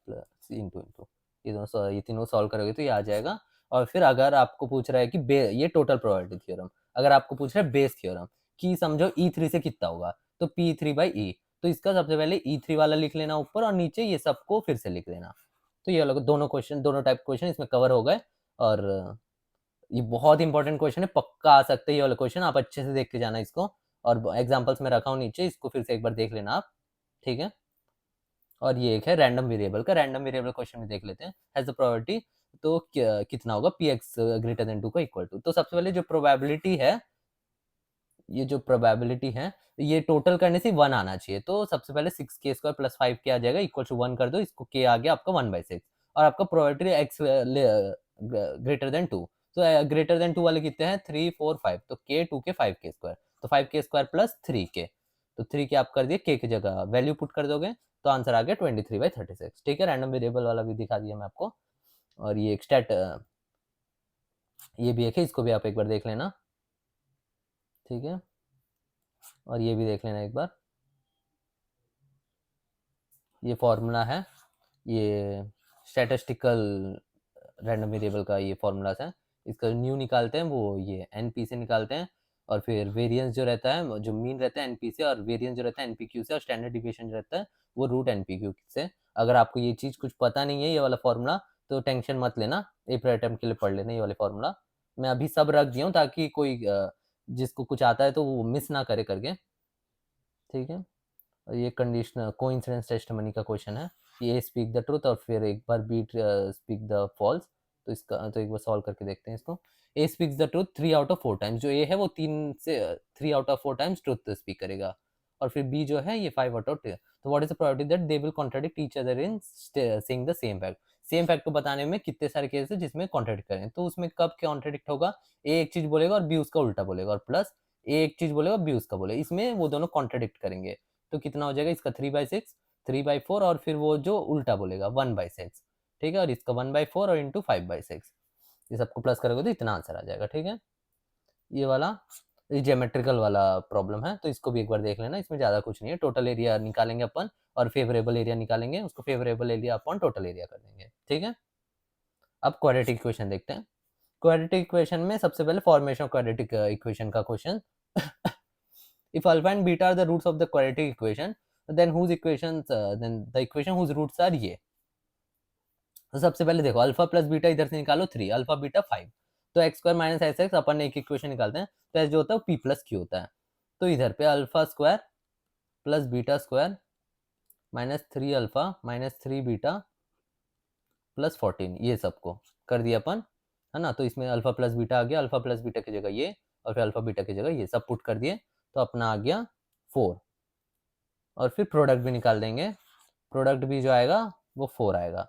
प्लस इंटू इंटू ये तीनों सॉल्व करोगे तो ये आ जाएगा। और फिर अगर आपको पूछ रहा है कि ये टोटल प्रोबेबिलिटी थ्योरम, अगर आपको पूछ रहा है बेस थ्योरम कि समझो E3 से कितना होगा, तो P3/E, तो इसका सबसे पहले E3 वाला लिख लेना ऊपर, और नीचे ये सबको फिर से लिख लेना। तो ये वाला दोनों क्वेश्चन, दोनों टाइप क्वेश्चन इसमें कवर हो गए। और ये बहुत इंपॉर्टेंट क्वेश्चन है, पक्का आ सकते हैं ये वाला क्वेश्चन, आप अच्छे से देख के जाना इसको। और एग्जाम्पल्स में रखा हूँ नीचे, इसको फिर से एक बार देख लेना आप, ठीक है। और ये एक है रैंडम वेरिएबल का, रैंडम वेरिएबल क्वेश्चन में देख लेते हैं। हैज द प्रोबेबिलिटी, तो कितना होगा px ग्रेटर देन 2 का इक्वल टू। तो सबसे पहले जो प्रोबेबिलिटी है, ये जो प्रोबेबिलिटी है, ये टोटल करने से 1 आना चाहिए। तो सबसे पहले 6k² प्लस 5k आ जाएगा, इक्वल टू 1 कर दो, इसको k आ गया आपका 1/6, और आपका प्रोबेबिलिटी x ग्रेटर देन 2। तो ग्रेटर देन 2 वाले कितने हैं, 3 4 5, तो k 2k 5k², तो 5k² प्लस 3k, तो 3k आप कर दिए k की जगह वैल्यू पुट कर दोगे, तो आंसर आ गया 23/36। ठीक है, रैंडम वेरिएबल वाला भी दिखा दिया मैं आपको। और ये एक स्टैट ये भी एक है, इसको भी आप एक बार देख लेना, ठीक है। और ये भी देख लेना एक बार, ये फॉर्मूला है, ये स्टैटिस्टिकल रैंडम वेरिएबल का ये फॉर्मूलाज है। इसका न्यू निकालते हैं वो ये एनपी से निकालते हैं, और फिर वेरिएंस जो रहता है, जो मीन रहता है एनपी से, और वेरिएंस जो रहता है एनपीक्यू से, और स्टैंडर्ड डिविएशन जो रहता है वो रूट एनपीक्यू से। अगर आपको ये चीज़ कुछ पता नहीं है ये वाला फॉर्मूला, तो टेंशन मत लेना, एक अटेम्प्ट के लिए पढ़ लेना ये वाले फॉर्मूला। मैं अभी सब रख दिया हूँ ताकि कोई जिसको कुछ आता है तो वो मिस ना करे करके, ठीक है। और ये कंडीशनल कोइंसिडेंस टेस्टिमनी का क्वेश्चन है, ये स्पीक द ट्रूथ और फिर एक बार बीट स्पीक द फॉल्स। तो इसका तो एक बार सॉल्व करके देखते हैं इसको। ए स्पीक्स द ट्रूथ 3/4 टाइम्स, जो ए है वो 3/4 टाइम्स ट्रूथ स्पीक करेगा। और फिर बी जो है ये 5/10। तो what is the probability that they will contradict each other in saying the same fact. Same fact को बताने में कितने सारे केस है जिसमें कॉन्ट्राडिक्ट करें, तो उसमें कब कॉन्ट्राडिक्ट होगा, ए एक चीज बोलेगा और बी उसका उल्टा बोलेगा, और प्लस ए एक चीज बोलेगा बी उसका बोलेगा, इसमें वो दोनों कॉन्ट्राडिक्ट करेंगे। तो कितना हो जाएगा इसका 3/6, 3/4, और फिर वो जो उल्टा बोलेगा 1/6, ठीक है। और इसका 1/4 और इंटू 5/6, ये सबको प्लस करोगे तो इतना आंसर आ जाएगा, ठीक है। ये वाला ये ज्योमेट्रिकल वाला प्रॉब्लम है, तो इसको भी एक बार देख लेना, इसमें ज़्यादा कुछ नहीं है। टोटल एरिया निकालेंगे अपन, और फेवरेबल एरिया निकालेंगे, उसको फेवरेबल एरिया अपन टोटल एरिया कर देंगे, ठीक है। अब क्वाड्रेटिक इक्वेशन देखते हैं। क्वाड्रेटिक इक्वेशन में सबसे पहले फॉर्मेशन ऑफ क्वाड्रेटिक इक्वेशन का question. If alpha and beta are the roots of the quadratic equation, then the equation whose roots are ये। तो सबसे पहले देखो अल्फा प्लस बीटा इधर से निकालो 3, अल्फा बीटा 5, तो x² minus S x upon एक इक्वेशन निकालते हैं, तो एस जो होता है वो p प्लस क्यू होता है। तो इधर पे alpha square plus beta square minus 3 alpha minus 3 beta plus 14, ये सबको कर दिया अपन, है ना। तो इसमें अल्फा प्लस बीटा आ गया, अल्फा प्लस बीटा की जगह ये, और फिर अल्फा बीटा की जगह ये सब पुट कर दिए, तो अपना आ गया 4। और फिर प्रोडक्ट भी निकाल देंगे, प्रोडक्ट भी जो आएगा वो 4 आएगा,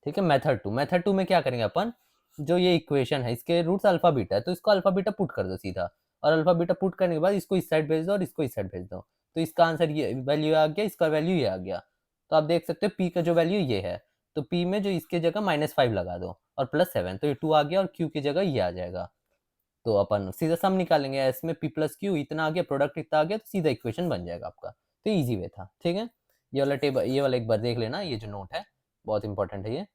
ठीक है। मेथड 2 में क्या करेंगे अपन, जो ये इक्वेशन है इसके रूट्स अल्फा बीटा है, तो इसको अल्फा बीटा पुट कर दो सीधा, और अल्फा बीटा पुट करने के बाद इसको इस साइड भेज दो और इसको इस साइड भेज दो, तो इसका आंसर ये वैल्यू आ गया, इसका वैल्यू ये आ गया। तो आप देख सकते हो पी का जो वैल्यू ये है, तो पी में जो इसके जगह -5 लगा दो और +7, तो ये 2 आ गया, और क्यू की जगह ये आ जाएगा। तो अपन सीधा सम निकालेंगे, एस में पी प्लस क्यू इतना आ गया, प्रोडक्ट इतना आ गया, तो सीधा इक्वेशन बन जाएगा आपका। तो ईजी वे था, ठीक है। ये वाला टेबल, ये वाला एक बार देख लेना, ये जो नोट है बहुत इंपॉर्टेंट है ये।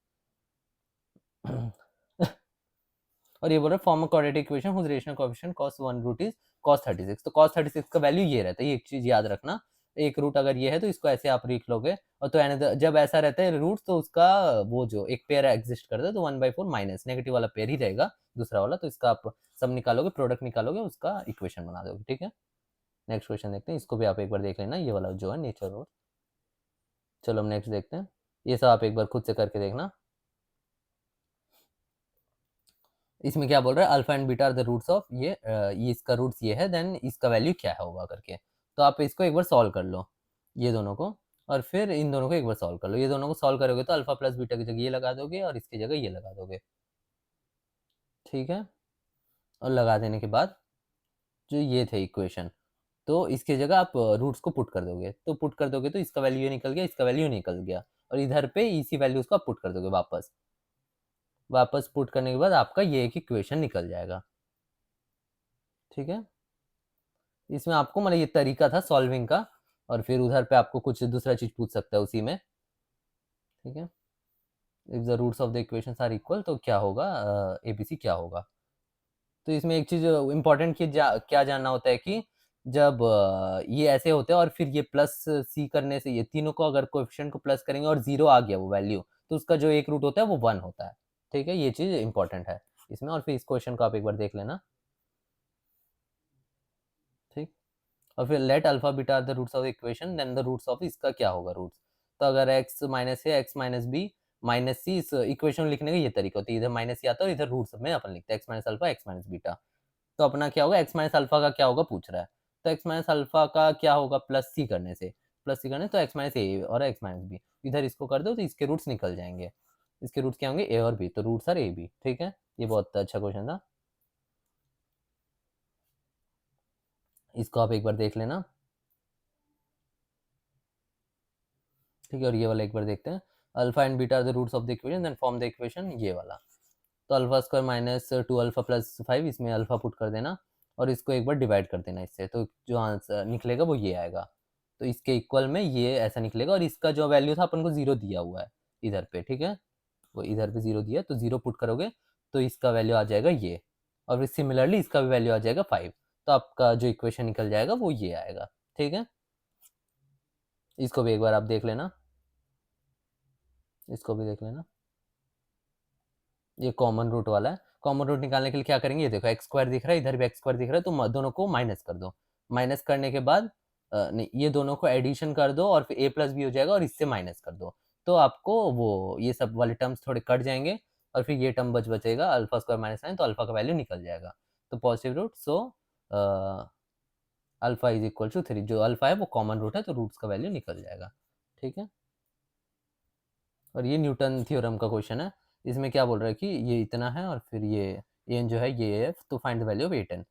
और ये बोल रहा है form a quadratic equation whose rational coefficient cos 1 root is cos 36। तो cos 36 का वैल्यू ये रहता है, ये एक चीज याद रखना, एक रूट अगर ये है तो इसको ऐसे आप लिख लोगे, और तो जब ऐसा रहता है रूट, तो उसका वो जो एक पेयर एग्जिस्ट करता है, तो 1/4 माइनस नेगेटिव वाला पेयर ही रहेगा दूसरा वाला, तो इसका आप सब निकालोगे, प्रोडक्ट निकालोगे, उसका इक्वेशन बना दोगे, ठीक है। नेक्स्ट क्वेश्चन देखते हैं, इसको भी आप एक बार देख लेना, ये वाला जो है नेचर रूट। चलो हम नेक्स्ट देखते हैं, ये सब आप एक बार खुद से करके देखना। इसमें क्या बोल रहा है, alpha and beta are the roots of ये इसका रूट्स ये है, देन इसका वैल्यू क्या है होगा करके। तो आप इसको एक बार सॉल्व कर लो ये दोनों को, और फिर इन दोनों को एक बार सॉल्व कर लो। ये दोनों को सॉल्व करोगे तो अल्फा प्लस बीटा की जगह ये लगा दोगे और इसकी जगह ये लगा दोगे, ठीक है, और लगा देने के बाद जो ये थे इक्वेशन, तो इसकी जगह आप रूट्स को पुट कर दोगे, तो पुट कर दोगे तो इसका वैल्यू ये निकल गया, इसका वैल्यू निकल गया, और इधर पे इसी वैल्यूज को आप पुट कर दोगे वापस। वापस पुट करने के बाद आपका ये एक इक्वेशन निकल जाएगा। ठीक है, इसमें आपको मतलब ये तरीका था सॉल्विंग का, और फिर उधर पे आपको कुछ दूसरा चीज पूछ सकता है उसी में। ठीक है, if the roots of the equations are equal, तो क्या होगा, एबीसी क्या होगा। तो इसमें एक चीज इंपॉर्टेंट क्या जानना होता है कि जब ये ऐसे होते हैं और फिर ये प्लस सी करने से, ये तीनों को अगर कोएफिशिएंट को प्लस करेंगे और जीरो आ गया वो वैल्यू, तो उसका जो एक रूट होता है वो 1 होता है। ठीक है, ये चीज इंपॉर्टेंट है इसमें, और फिर इस क्वेश्चन को आप एक बार देख लेना। ठीक, और फिर let alpha beta are the roots of the equation, then the roots of इसका क्या होगा रूट्स। तो अगर x माइनस है, x minus B minus C, इस इक्वेशन लिखने का ये तरीका होता है, इधर माइनस सी आता है और इधर रूट्स में अपन लिखते हैं x minus alpha, x minus beta. तो अपना क्या होगा, x माइनस अल्फा का क्या होगा पूछ रहा है, तो x माइनस अल्फा का क्या होगा प्लस सी करने से, प्लस सी करने तो x माइनस ए और x माइनस बी, इधर इसको कर दो तो इसके रूट्स निकल जाएंगे। इसके रूट्स क्या होंगे, ए और बी, तो रूट्स आर ए बी। ठीक है, ये बहुत अच्छा क्वेश्चन था, इसको आप एक बार देख लेना। ठीक है, और ये वाला एक बार देखते हैं, alpha and beta are the roots of the equation, then form the equation, ये वाला। तो alpha square minus 2 alpha plus 5, इसमें अल्फा पुट कर देना और इसको एक बार डिवाइड कर देना इससे, तो जो आंसर निकलेगा वो ये आएगा। तो इसके इक्वल में ये ऐसा निकलेगा, और इसका जो वैल्यू था अपन को 0 दिया हुआ है इधर पे। ठीक है, वो इधर पे 0 दिया, तो 0 पुट करोगे तो इसका वैल्यू आ जाएगा ये, और फिर सिमिलरली इसका भी वैल्यू आ जाएगा 5। तो आपका जो इक्वेशन निकल जाएगा वो ये आएगा। ठीक है, इसको भी एक बार आप देख लेना, इसको भी देख लेना। ये कॉमन रूट वाला है, कॉमन रूट निकालने के लिए क्या करेंगे, ये देखो एक्स स्क्वायर दिख रहा है, इधर भी एक्स स्क्वायर दिख रहा है, तो दोनों को माइनस कर दो। माइनस करने के बाद नहीं, ये दोनों को एडिशन कर दो और फिर ए प्लस बी हो जाएगा, और इससे माइनस कर दो, तो आपको वो ये सब वाले टर्म्स थोड़े कट जाएंगे, और फिर ये टर्म बचेगा अल्फा स्क्वायर माइनस 9, तो अल्फा का वैल्यू निकल जाएगा। तो positive root, so alpha is equal to 3, जो अल्फा है वो कॉमन रूट है, तो रूट्स का वैल्यू निकल जाएगा। ठीक है, और ये न्यूटन थ्योरम का क्वेश्चन है, इसमें क्या बोल रहा है कि ये इतना है और फिर ये एन जो है ये एफ, तो फाइंड द वैल्यू ऑफ ए10।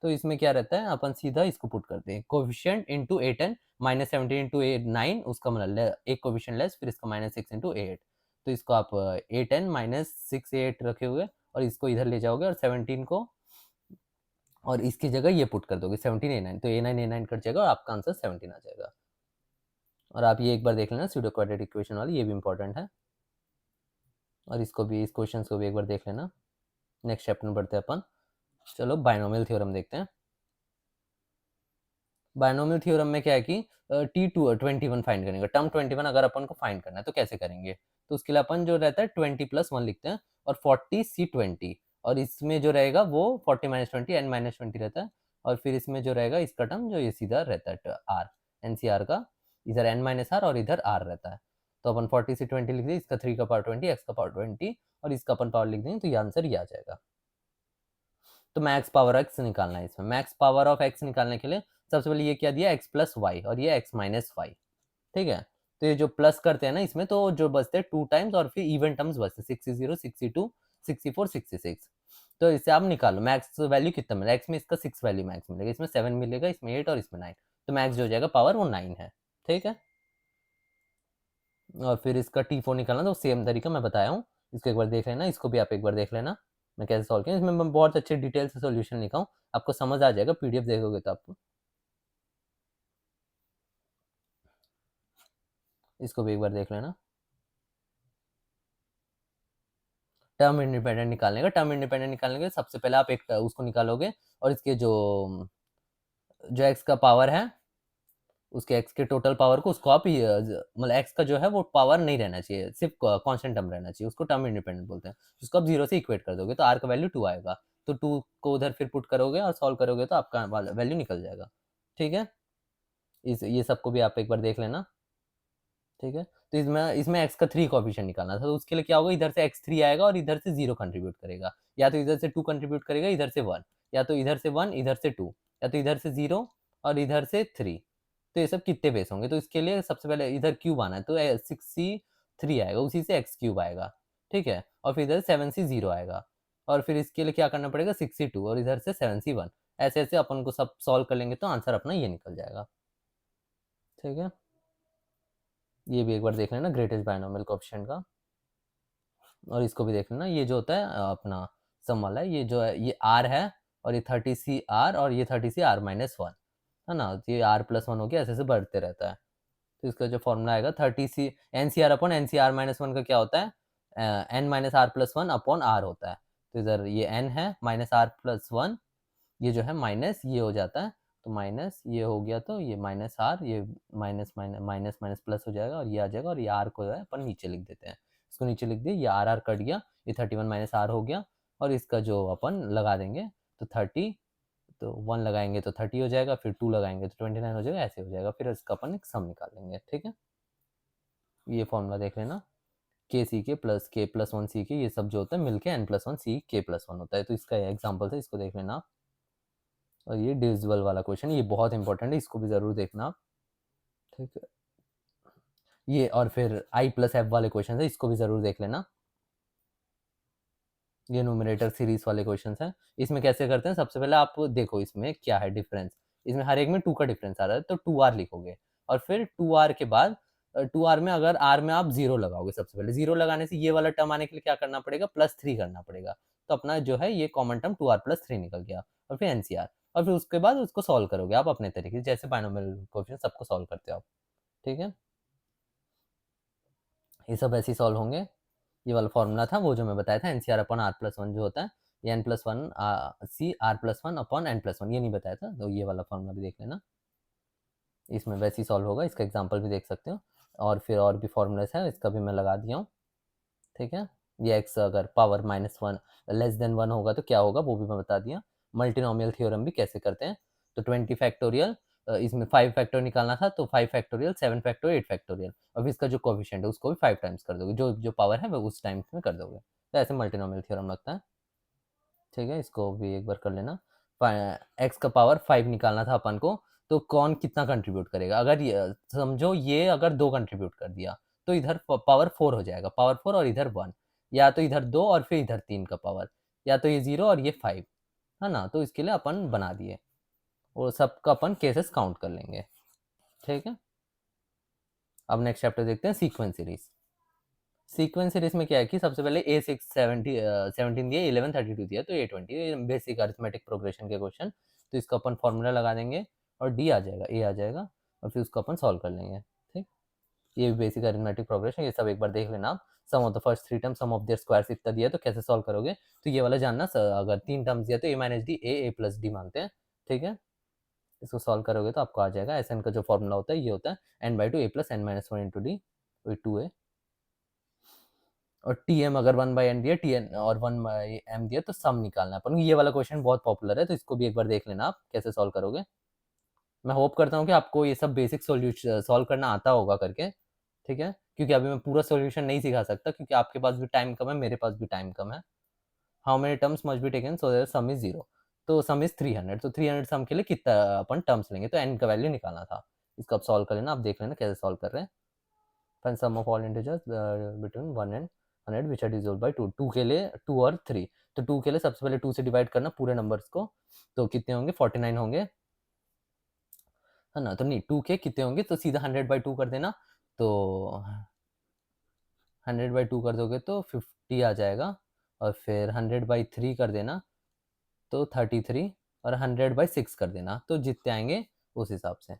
तो इसमें क्या रहता है, अपन सीधा इसको पुट करते हैं, कोफिशिएंट इनटू ए10 माइनस 17 इंटू ए9, उसका मतलब एक कोफिशिएंट लेस, फिर इसका माइनस 6 इंटू ए8। तो इसको आप ए10 माइनस 6 ए8 रखे हुए, और इसको इधर ले जाओगे और 17 को, और इसकी जगह ये पुट कर दोगे 17 ए9, तो ए9 ए9 कट जाएगा और आपका आंसर 17 आ जाएगा। और आप ये एक बार देख लेना स्यूडो क्वाड्रेटिक इक्वेशन वाली, ये भी इंपॉर्टेंट है, और इसको भी, इस क्वेश्चन को भी एक बार देख लेना। नेक्स्ट चैप्टर में बढ़ते हैं अपन, चलो बायनोमियल थ्योरम देखते हैं। बायनोमियल थ्योरम में क्या है कि T21 फाइंड करने का, टर्म 21 अगर अपन को फाइंड करना है तो कैसे करेंगे, तो उसके लिए अपन जो रहता है 20 प्लस 1 लिखते हैं, और 40 C20, और इसमें जो रहेगा वो 40 माइनस 20 n माइनस 20 रहता है, और फिर इसमें जो रहेगा इसका टर्म जो ये सीधा रहता है R, NCR का, इधर n माइनस R और इधर R रहता है। तो अपन 40 C20 लिख दें, इसका 3 का पावर 20, x का पावर 20, और इसका अपन पावर लिख देंगे, तो ये आंसर ये आ जाएगा। तो मैक्स पावर एक्स निकालना है, इसमें मैक्स पावर ऑफ एक्स निकालने के लिए सबसे पहले ये क्या दिया, एक्स प्लस वाई, और ये एक्स माइनस वाई। ठीक है, तो ये जो प्लस करते हैं ना इसमें, तो जो बचते हैं 2 टाइम्स, और फिर इवन टर्म्स बचते हैं 60, 62, 64, 66। तो इससे आप निकालो मैक्स वैल्यू कितना मिलेगा, एक्स में इसका 6 वैल्यू मैक्स मिलेगा, इसमें 7 मिलेगा, इसमें 8 और इसमें 9, तो मैक्स जो हो जाएगा पावर वो 9 है। ठीक है, और फिर इसका T4 निकालना, तो सेम तरीका मैं बताया हूँ, इसको एक बार देख लेना, इसको भी आप एक बार देख लेना मैं कैसे सॉल्व किया, इसमें मैं बहुत अच्छे डिटेल से सॉल्यूशन लिखा हूँ, आपको समझ आ जाएगा, पीडीएफ देखोगे तो आपको। इसको भी एक बार देख लेना। टर्म इंडिपेंडेंट निकालने का, टर्म इंडिपेंडेंट निकालने के सबसे पहले आप एक उसको निकालोगे, और इसके जो जो एक्स का पावर है, उसके एक्स के टोटल पावर को, उसको आप मतलब एक्स का जो है वो पावर नहीं रहना चाहिए, सिर्फ कांस्टेंट टर्म रहना चाहिए, उसको टर्म इंडिपेंडेंट बोलते हैं। उसको आप 0 से इक्वेट कर दोगे तो आर का वैल्यू 2 आएगा, तो 2 को उधर फिर पुट करोगे और सॉल्व करोगे तो आपका वैल्यू निकल जाएगा। ठीक है, ये सबको भी आप एक बार देख लेना। ठीक है, तो इसमें इसमें एक्स का 3 कॉफिशिएंट निकालना था, तो उसके लिए क्या होगा, इधर से x3 आएगा और इधर से 0 कंट्रीब्यूट करेगा, या तो इधर से 2 कंट्रीब्यूट करेगा, इधर से 1, या तो इधर से 1 इधर से 2, या तो इधर से 0 और इधर से 3। तो ये सब कितने बेस होंगे, तो इसके लिए सबसे पहले इधर क्यूब आना है, तो 6C3 आएगा, उसी से x क्यूब आएगा। ठीक है, और फिर इधर 7C0 आएगा, और फिर इसके लिए क्या करना पड़ेगा 62 और इधर से 7C1, ऐसे ऐसे अपन को सब सॉल्व कर लेंगे तो आंसर अपना ये निकल जाएगा। ठीक है, ये भी एक बार देख लेना ग्रेटेस्ट बायनोमियल कोएफिशिएंट का, और इसको भी देख लेना। ये जो होता है अपना सम वाला है, ये जो है ये r है और ये 30C r और ये 30C r-1 है ना, तो ये r+1 हो गया, ऐसे ऐसे बढ़ते रहता है। तो इसका जो फॉर्मूला आएगा 30C NCr/NCr-1 का क्या होता है, n-r+1 अपॉन r होता है। तो इधर ये n है माइनस r+1, ये जो है माइनस ये हो जाता है, तो माइनस ये हो गया, तो ये माइनस r, ये माइनस माइनस माइनस प्लस हो जाएगा और ये आ जाएगा, और ये r को जो है अपन नीचे लिख देते हैं, इसको नीचे लिख दिए, ये r कट गया, ये 31 माइनस r हो गया, और इसका जो अपन लगा देंगे तो 30, तो 1 लगाएंगे तो 30 हो जाएगा, फिर 2 लगाएंगे तो 29 हो जाएगा, ऐसे हो जाएगा, फिर इसका अपन एक सम निकालेंगे। ठीक है, ये फॉर्मूला देख लेना, के सी के प्लस के प्लस 1 सी के, ये सब जो होता है मिलके n+1 सी के प्लस 1 होता है। तो इसका एग्जाम्पल है, इसको देख लेना आप। और ये डिविजिबल वाला क्वेश्चन, ये बहुत इंपॉर्टेंट है, इसको भी जरूर देखना आप। ठीक है, ये और फिर i+f वाले क्वेश्चन है, इसको भी जरूर देख लेना। ये न्यूमरेटर सीरीज वाले क्वेश्चन हैं। इसमें कैसे करते हैं, सबसे पहले आप देखो इसमें क्या है डिफरेंस, इसमें हर एक में 2 का डिफरेंस आ रहा है, तो 2r लिखोगे, और फिर 2r के बाद 2r में अगर r में आप 0 लगाओगे, सबसे पहले 0 लगाने से ये वाला टर्म आने के लिए क्या करना पड़ेगा, +3 करना पड़ेगा, तो अपना जो है ये कॉमन टर्म 2r+3 निकल गया, और फिर एनसीआर, और फिर उसके बाद उसको सॉल्व करोगे आप अपने तरीके से, जैसे बायनोमियल कोएफिशिएंट सबको सॉल्व करते हो आप। ठीक है, ये सब ऐसे ही सॉल्व होंगे। ये वाला फॉर्मूला था वो जो मैं बताया था, एनसीआर अपॉन r+1 जो होता है, ये n+1 सी r+1 अपॉन n+1, ये नहीं बताया था, तो ये वाला फॉर्मूला भी देख लेना, इसमें वैसे ही सॉल्व होगा, इसका एग्जांपल भी देख सकते हो, और फिर और भी फॉर्मूलाज है, इसका भी मैं लगा दिया हूँ। ठीक है, ये x अगर पावर -1 लेस देन 1 होगा तो क्या होगा वो भी मैं बता दिया। मल्टीनोमियल थ्योरम भी कैसे करते हैं, तो 20 फैक्टोरियल, इसमें 5 फैक्टर निकालना था, तो 5 फैक्टोरियल 7 फैक्टोरियल 8 फैक्टोरियल, अब इसका जो कोएफिशिएंट है उसको भी 5 टाइम्स कर दोगे, जो जो पावर है वो उस टाइम्स में कर दोगे, तो ऐसे मल्टीनोमियल थ्योरम लगता है। ठीक है, इसको भी एक बार कर लेना। एक्स का पावर 5 निकालना था अपन को, तो कौन कितना कंट्रीब्यूट करेगा, अगर ये समझो ये अगर 2 कंट्रीब्यूट कर दिया तो इधर पावर 4 हो जाएगा, पावर 4 और इधर 1, या तो इधर 2 और फिर इधर 3 का पावर, या तो ये 0 और ये 5, है ना, तो इसके लिए अपन बना दिए, और सबका अपन केसेस काउंट कर लेंगे। ठीक है, अब नेक्स्ट चैप्टर देखते हैं सीक्वेंस सीरीज। सीक्वेंस सीरीज में क्या है कि सबसे पहले A6 17 दिया, 11 32 दिया, तो A20 बेसिक अरिथमेटिक प्रोग्रेशन के क्वेश्चन, तो इसका अपन फॉर्मूला लगा देंगे और D आ जाएगा, A आ जाएगा, और फिर उसको अपन सॉल्व कर लेंगे। ठीक, ये बेसिक अरिथमेटिक प्रोग्रेशन, ये सब एक बार देख लेना आप। Sum of the first 3 term sum of their squares इतना दिया तो कैसे सॉल्व करोगे, तो ये वाला जानना, अगर 3 टर्म्स दिया तो A-D A+D मानते हैं। ठीक है, इसको सॉल्व करोगे तो आपको आ जाएगा, SN का जो फॉर्मूला होता है ये होता है n/2 A+n-1 × D, 2a, और टी एम अगर 1/n दिया, टी एन और 1/m दिया, तो सम निकालना है अपन। ये वाला क्वेश्चन बहुत पॉपुलर है, तो इसको भी एक बार देख लेना आप कैसे सॉल्व करोगे। मैं होप करता हूँ कि आपको ये सब बेसिक सॉल्यूशन सॉल्व करना आता होगा करके। ठीक है, क्योंकि अभी मैं पूरा सॉल्यूशन नहीं सिखा सकता, क्योंकि आपके पास भी टाइम कम है, मेरे पास भी टाइम कम है। How many terms must be taken so that some is 0, तो सम इज 300, तो 300 सम के लिए कितना अपन टर्म्स लेंगे, तो n का वैल्यू निकालना था। इसको आप सॉल्व कर लेना, आप देख लेना कैसे सॉल्व कर रहे हैं। find sum of all integers between 1 and 100 which are divisible by 2, 2 के लिए 2 और 3, तो 2 के लिए सबसे पहले 2 से डिवाइड करना पूरे नंबर्स को, तो कितने होंगे 49 होंगे, है ना, तो नहीं 2 के कितने होंगे, तो सीधा 100/2 कर देना, तो 100/2 कर दोगे तो 50 आ जाएगा, और फिर 100/3 कर देना तो 33, और 100/6 कर देना, तो जितने आएंगे उस हिसाब से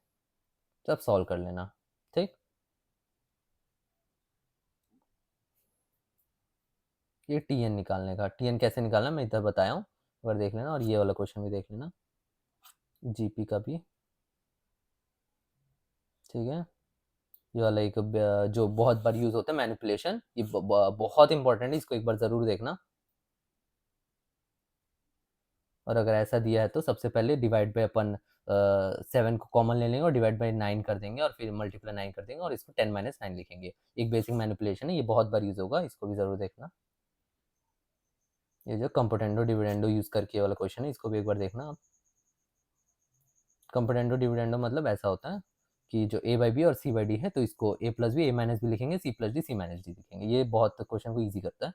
सब सॉल्व कर लेना। ठीक, ये टीएन निकालने का, टीएन कैसे निकालना मैं इधर बताया हूँ, अगर देख लेना, और ये वाला क्वेश्चन भी देख लेना, जीपी का भी। ठीक है, ये वाला एक जो बहुत बार यूज होता है मैनिपुलेशन, ये बहुत इंपॉर्टेंट है, इसको एक बार जरूर देखना। और अगर ऐसा दिया है तो सबसे पहले डिवाइड बाय अपन 7 को कॉमन ले लेंगे और डिवाइड बाय 9 कर देंगे, और फिर मल्टीप्लाई 9 कर देंगे, और इसको 10 - 9 लिखेंगे। एक बेसिक मैनिपुलेशन है, ये बहुत बार यूज होगा, इसको भी जरूर देखना। ये जो कंपोटेंडो डिविडेंडो यूज करके वाला क्वेश्चन है, इसको भी एक बार देखना आप। कंपोटेंडो डिविडेंडो मतलब ऐसा होता है कि जो a/b और c/d है, तो इसको a+b a-b लिखेंगे, c+d c-d लिखेंगे, ये बहुत क्वेश्चन को ईजी करता है।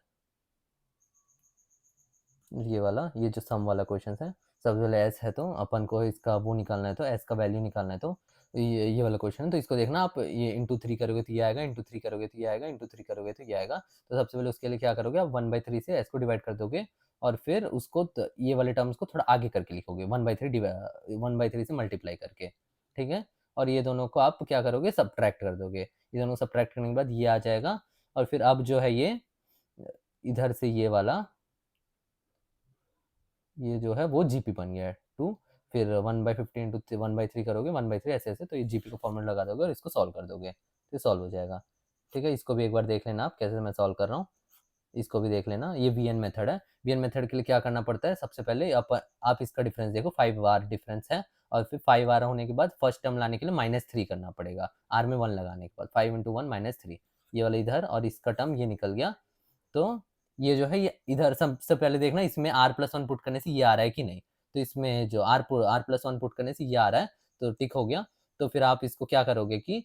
ये वाला, ये जो सम वाला क्वेश्चन है, सबसे पहले एस है तो अपन को इसका वो निकालना है, तो एस का वैल्यू निकालना है, तो ये वाला क्वेश्चन है। तो इसको देखना आप, ये इंटू 3 करोगे तो ये आएगा, इंटू 3 करोगे तो ये आएगा, इंटू 3 करोगे तो ये आएगा। तो सबसे पहले उसके लिए क्या करोगे आप, 1/3 से एस को डिवाइड कर दोगे और फिर उसको ये वाले टर्म्स को थोड़ा आगे करके लिखोगे, 1/3 से मल्टीप्लाई करके, ठीक है। और ये दोनों को आप क्या करोगे, सब्ट्रैक्ट कर दोगे। ये दोनों सब्ट्रैक्ट करने के बाद ये आ जाएगा, और फिर अब जो है ये इधर से ये वाला, ये जो है वो जीपी बन गया है 2, फिर 1/50 इंटू 1/3 करोगे, 1/3 ऐसे ऐसे, तो ये जीपी का फॉर्मूला लगा दोगे और इसको सॉल्व कर दोगे, तो सॉल्व हो जाएगा। ठीक है, इसको भी एक बार देख लेना आप कैसे मैं सॉल्व कर रहा हूँ, इसको भी देख लेना। ये वीएन मेथड है। वीएन मेथड के लिए क्या करना पड़ता है, सबसे पहले आप इसका डिफरेंस देखो, 5 आर डिफरेंस है, और फिर 5 आर होने के बाद फर्स्ट टर्म लाने के लिए -3 करना पड़ेगा, आर में 1 लगाने के बाद 5 इंटू 1 -3, ये वाला इधर, और इसका टर्म ये निकल गया। तो ये जो है ये इधर सबसे पहले देखना, इसमें r+1 पुट करने से ये आ रहा है कि नहीं, तो इसमें जो r+1 पुट करने से ये आ रहा है, तो टिक हो गया। तो फिर आप इसको क्या करोगे कि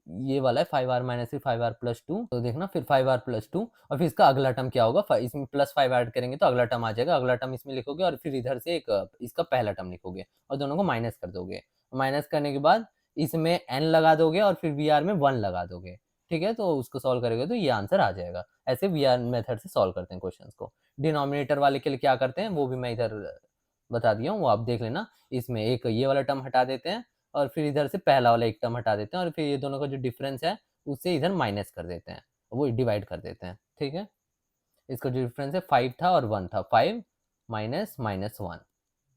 ये वाला है 5r-3 5r+2, तो देखना फिर 5r+2, और फिर इसका अगला टर्म क्या होगा, इसमें +5 ऐड करेंगे तो अगला टर्म आ जाएगा, अगला टर्म इसमें लिखोगे और फिर इधर से एक इसका पहला टर्म लिखोगे और दोनों को माइनस कर दोगे। माइनस करने के बाद इसमें n लगा दोगे और फिर वी आर में 1 लगा दोगे, ठीक है। तो उसको सॉल्व करोगे तो ये आंसर आ जाएगा। ऐसे वी आर मेथड से सॉल्व करते हैं क्वेश्चंस को। डिनोमिनेटर वाले के लिए क्या करते हैं वो भी मैं इधर बता दिया हूँ, वो आप देख लेना। इसमें एक ये वाला टर्म हटा देते हैं और फिर इधर से पहला वाला एक टर्म हटा देते हैं और फिर ये दोनों का जो डिफरेंस है उससे इधर माइनस कर देते हैं, वो डिवाइड कर देते हैं, ठीक है। इसका जो डिफरेंस है 5 था और 1 था, 5 माइनस -1,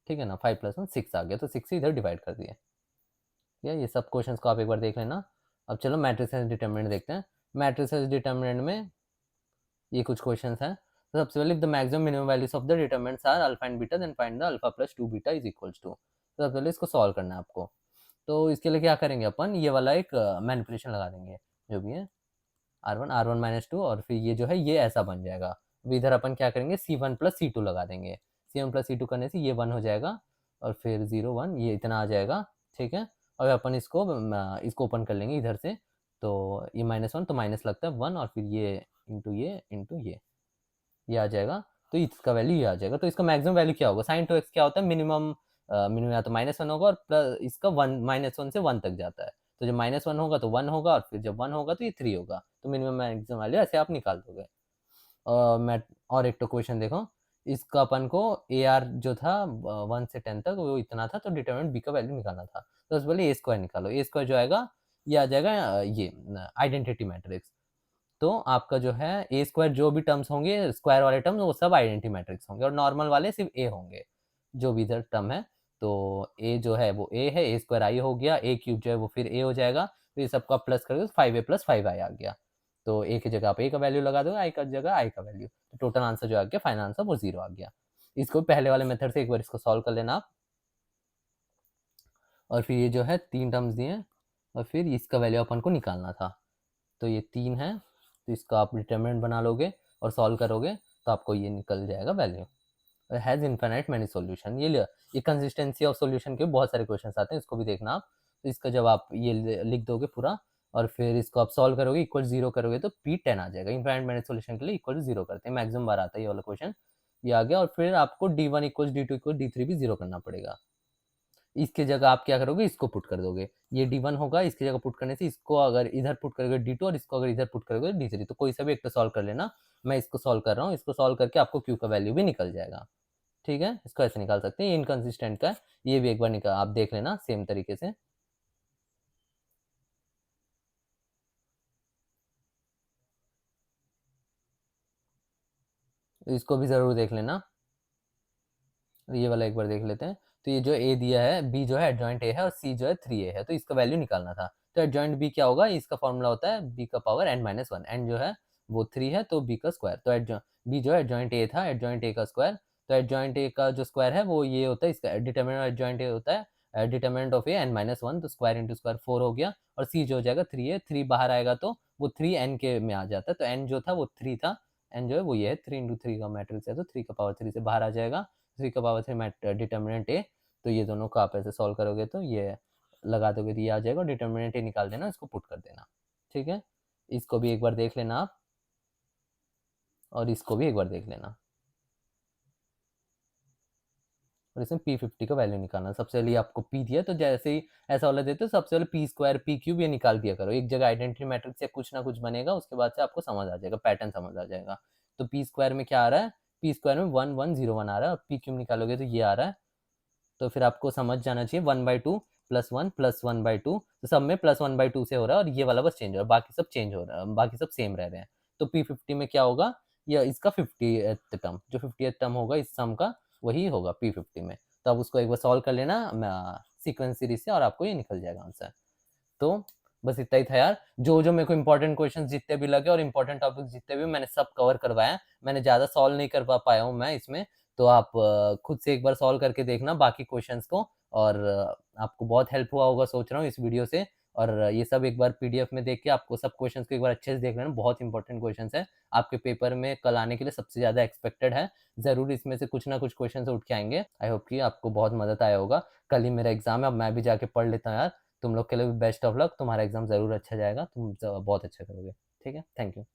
ठीक है ना, 5 + 1 6 आ गया, तो 6 से इधर डिवाइड कर दिया। ये सब क्वेश्चंस को आप एक बार देख लेना। अब चलो मैट्रिसेस डिटरमिनेंट देखते हैं। मैट्रिसेस डिटरमिनेंट में ये कुछ क्वेश्चंस हैं। तो सबसे पहले the maximum minimum values of the determinants are alpha and beta, then find the alpha plus 2 beta is equals to. तो सबसे पहले इसको सॉल्व करना है आपको। तो इसके लिए क्या करेंगे अपन, ये वाला एक मैनिपुलेशन लगा देंगे, जो भी है r1 -2, और फिर ये जो है ये ऐसा बन जाएगा। अब इधर अपन क्या करेंगे, c1 + c2 लगा देंगे। c1 + c2 करने से ये 1 हो जाएगा और फिर 0 1 ये इतना आ जाएगा, ठीक है। और अपन इसको ओपन कर लेंगे इधर से, तो ये -1 तो माइनस लगता है 1, और फिर ये इंटू ये आ जाएगा। तो इसका वैल्यू ये आ जाएगा। तो इसका मैक्सिमम वैल्यू क्या होगा, sin 2x क्या होता है, मिनिमम मिनिमम या तो -1 होगा और प्लस इसका 1 -1 से 1 तक जाता है। तो जब -1 होगा तो 1 होगा, और फिर जब 1 होगा तो ये 3 होगा। तो मिनिमम मैक्सिमम वैल्यू ऐसे आप निकाल दोगे। मैं और एक तो क्वेश्चन देखो, इसका अपन को ए आर जो था 1 से 10 तक वो इतना था, तो डिटरमिनेंट बी का वैल्यू निकालना था। तो उससे पहले ए स्क्वायर निकालो। ए स्क्वायर जो आएगा ये आ जाएगा ये आइडेंटिटी मैट्रिक्स। तो आपका जो है ए स्क्वायर जो भी टर्म्स होंगे, स्क्वायर वाले टर्म्स वो सब आइडेंटिटी मैट्रिक्स होंगे, और नॉर्मल वाले सिर्फ ए होंगे, जो भी इधर टर्म है। तो ए जो है वो ए है, ए स्क्वायर आई हो गया, ए क्यूब जो है वो फिर ए हो जाएगा। तो ये सबका प्लस करोगे तो 5a + 5i आ गया। तो ए की जगह आप ए का वैल्यू लगा दो, आई का जगह आई का वैल्यू, तो टोटल आंसर जो आ गया, फाइनल आंसर वो 0 आ गया। इसको पहले वाले मेथड से एक बार इसको सॉल्व कर लेना आप। और फिर ये जो है 3 टर्म्स दिए, और फिर इसका वैल्यू अपन को निकालना था। तो ये 3 है, तो इसका आप डिटरमिनेंट बना लोगे और सॉल्व करोगे तो आपको ये निकल जाएगा value. Has infinite many solution. ये कंसिस्टेंसी ऑफ सॉल्यूशन के बहुत सारे क्वेश्चंस आते हैं, इसको भी देखना आप। तो इसका जब आप ये लिख दोगे पूरा और फिर इसको आप सॉल्व करोगे, इक्वल 0 करोगे तो P10 आ जाएगा। इनफाइनाइट मैनी सॉल्यूशन के लिए इक्वल 0 करते हैं, मैक्सिमम बार आता है ये वाला क्वेश्चन। ये आ गया, और फिर आपको D1 = D2 = D3 भी 0 करना पड़ेगा। इसके जगह आप क्या करोगे, इसको पुट कर दोगे। ये D1 होगा, इसकी जगह पुट करने से इसको अगर इधर पुट करोगे D2, और इसको अगर इधर पुट करोगे D3। तो कोई सा भी एक तो सॉल्व कर लेना। मैं इसको सॉल्व कर रहा हूँ, इसको सॉल्व करके आपको Q का वैल्यू भी निकल जाएगा, ठीक है। इसको ऐसे निकाल सकते हैं, ये इनकंसिस्टेंट का है, ये भी एक बार निकाल आप देख लेना सेम तरीके से। इसको भी जरूर देख लेना। ये वाला एक बार देख लेते हैं। तो ये जो ए दिया है, बी जो है एडजॉइंट ए है, और सी जो है 3a है, तो इसका वैल्यू निकालना था। तो एडजॉइंट बी क्या होगा, इसका फॉर्मूला होता है बी का पावर n-1, एन जो है वो 3 है, तो बी का स्क्वायर। तो बी जो है एडजॉइंट ए था, एडजॉइंट ए का स्क्वायर। तो एडजॉइंट ए का जो स्क्वायर है वो ये होता है, इसका डिटरमिनेंट एडजॉइंट ए होता है डिटरमिनेंट ऑफ ए n-1, तो स्क्वायर इंटू स्क्वायर 4 हो गया, और सी जो हो जाएगा 3a, 3 बाहर आएगा तो वो 3 n के में आ जाता है। तो n जो था वो 3 था, n जो है वो ये है, 3 इंटू 3 का मैट्रिक्स है, तो 3 का पावर 3 से बाहर आ जाएगा। 3 का पावर 3 डिटर्मिनेंट ए। तो ये दोनों को आप ऐसे सॉल्व करोगे तो ये लगा दोगे तो ये आ जाएगा, डिटर्मिनेंट ए निकाल देना, इसको पुट कर देना, ठीक है। इसको भी एक बार देख लेना आप, और इसको भी एक बार देख लेना। और इसमें P50 का वैल्यू निकालना। सबसे पहले आपको P दिया, तो जैसे ही ऐसा वाला देते हो सबसे पहले P स्क्वायर P क्यूब ये निकाल दिया करो। एक जगह आइडेंटिटी मैट्रिक्स से कुछ ना कुछ बनेगा, उसके बाद से आपको समझ आ जाएगा, पैटर्न समझ आ जाएगा। तो P स्क्वायर में क्या आ रहा है, P स्क्वायर में 1101 आ रहा है, और P क्यूब निकालोगे तो ये आ रहा है। तो फिर आपको समझ जाना चाहिए 1/2 +1 +1/2, तो सब में +1/2 से हो रहा है, और ये वाला बस चेंज हो रहा है, बाकी सब चेंज हो रहा है, बाकी सब सेम रह रहे हैं। तो P50 में क्या होगा, या इसका 50th टर्म, जो 50th टर्म होगा इस सम का वही होगा P50 में। तो अब उसको एक बार सॉल्व कर लेना सीक्वेंस सीरीज से, और आपको ये निकल जाएगा आंसर। तो बस इतना ही था यार। जो मेरे को इंपॉर्टेंट क्वेश्चन जितने भी लगे और इंपॉर्टेंट टॉपिक जितने भी, मैंने सब कवर करवाया। मैंने ज़्यादा सॉल्व नहीं कर पाया हूँ मैं इसमें, तो आप खुद से एक बार सॉल्व करके देखना बाकी क्वेश्चंस को, और आपको बहुत हेल्प हुआ होगा सोच रहा हूँ इस वीडियो से। और ये सब एक बार पीडीएफ में देख के आपको सब क्वेश्चंस को एक बार अच्छे से देख लेना, बहुत इंपॉर्टेंट क्वेश्चंस है, आपके पेपर में कल आने के लिए सबसे ज़्यादा एक्सपेक्टेड है। ज़रूर इसमें से कुछ ना कुछ क्वेश्चन उठ के आएंगे। आई होप कि आपको बहुत मदद आया होगा। कल ही मेरा एग्जाम है, अब मैं भी जाके पढ़ लेता हूँ यार। तुम लोग के लिए भी बेस्ट ऑफ लक, तुम्हारा एग्जाम ज़रूर अच्छा जाएगा, तुम बहुत अच्छा करोगे। ठीक है, थैंक यू।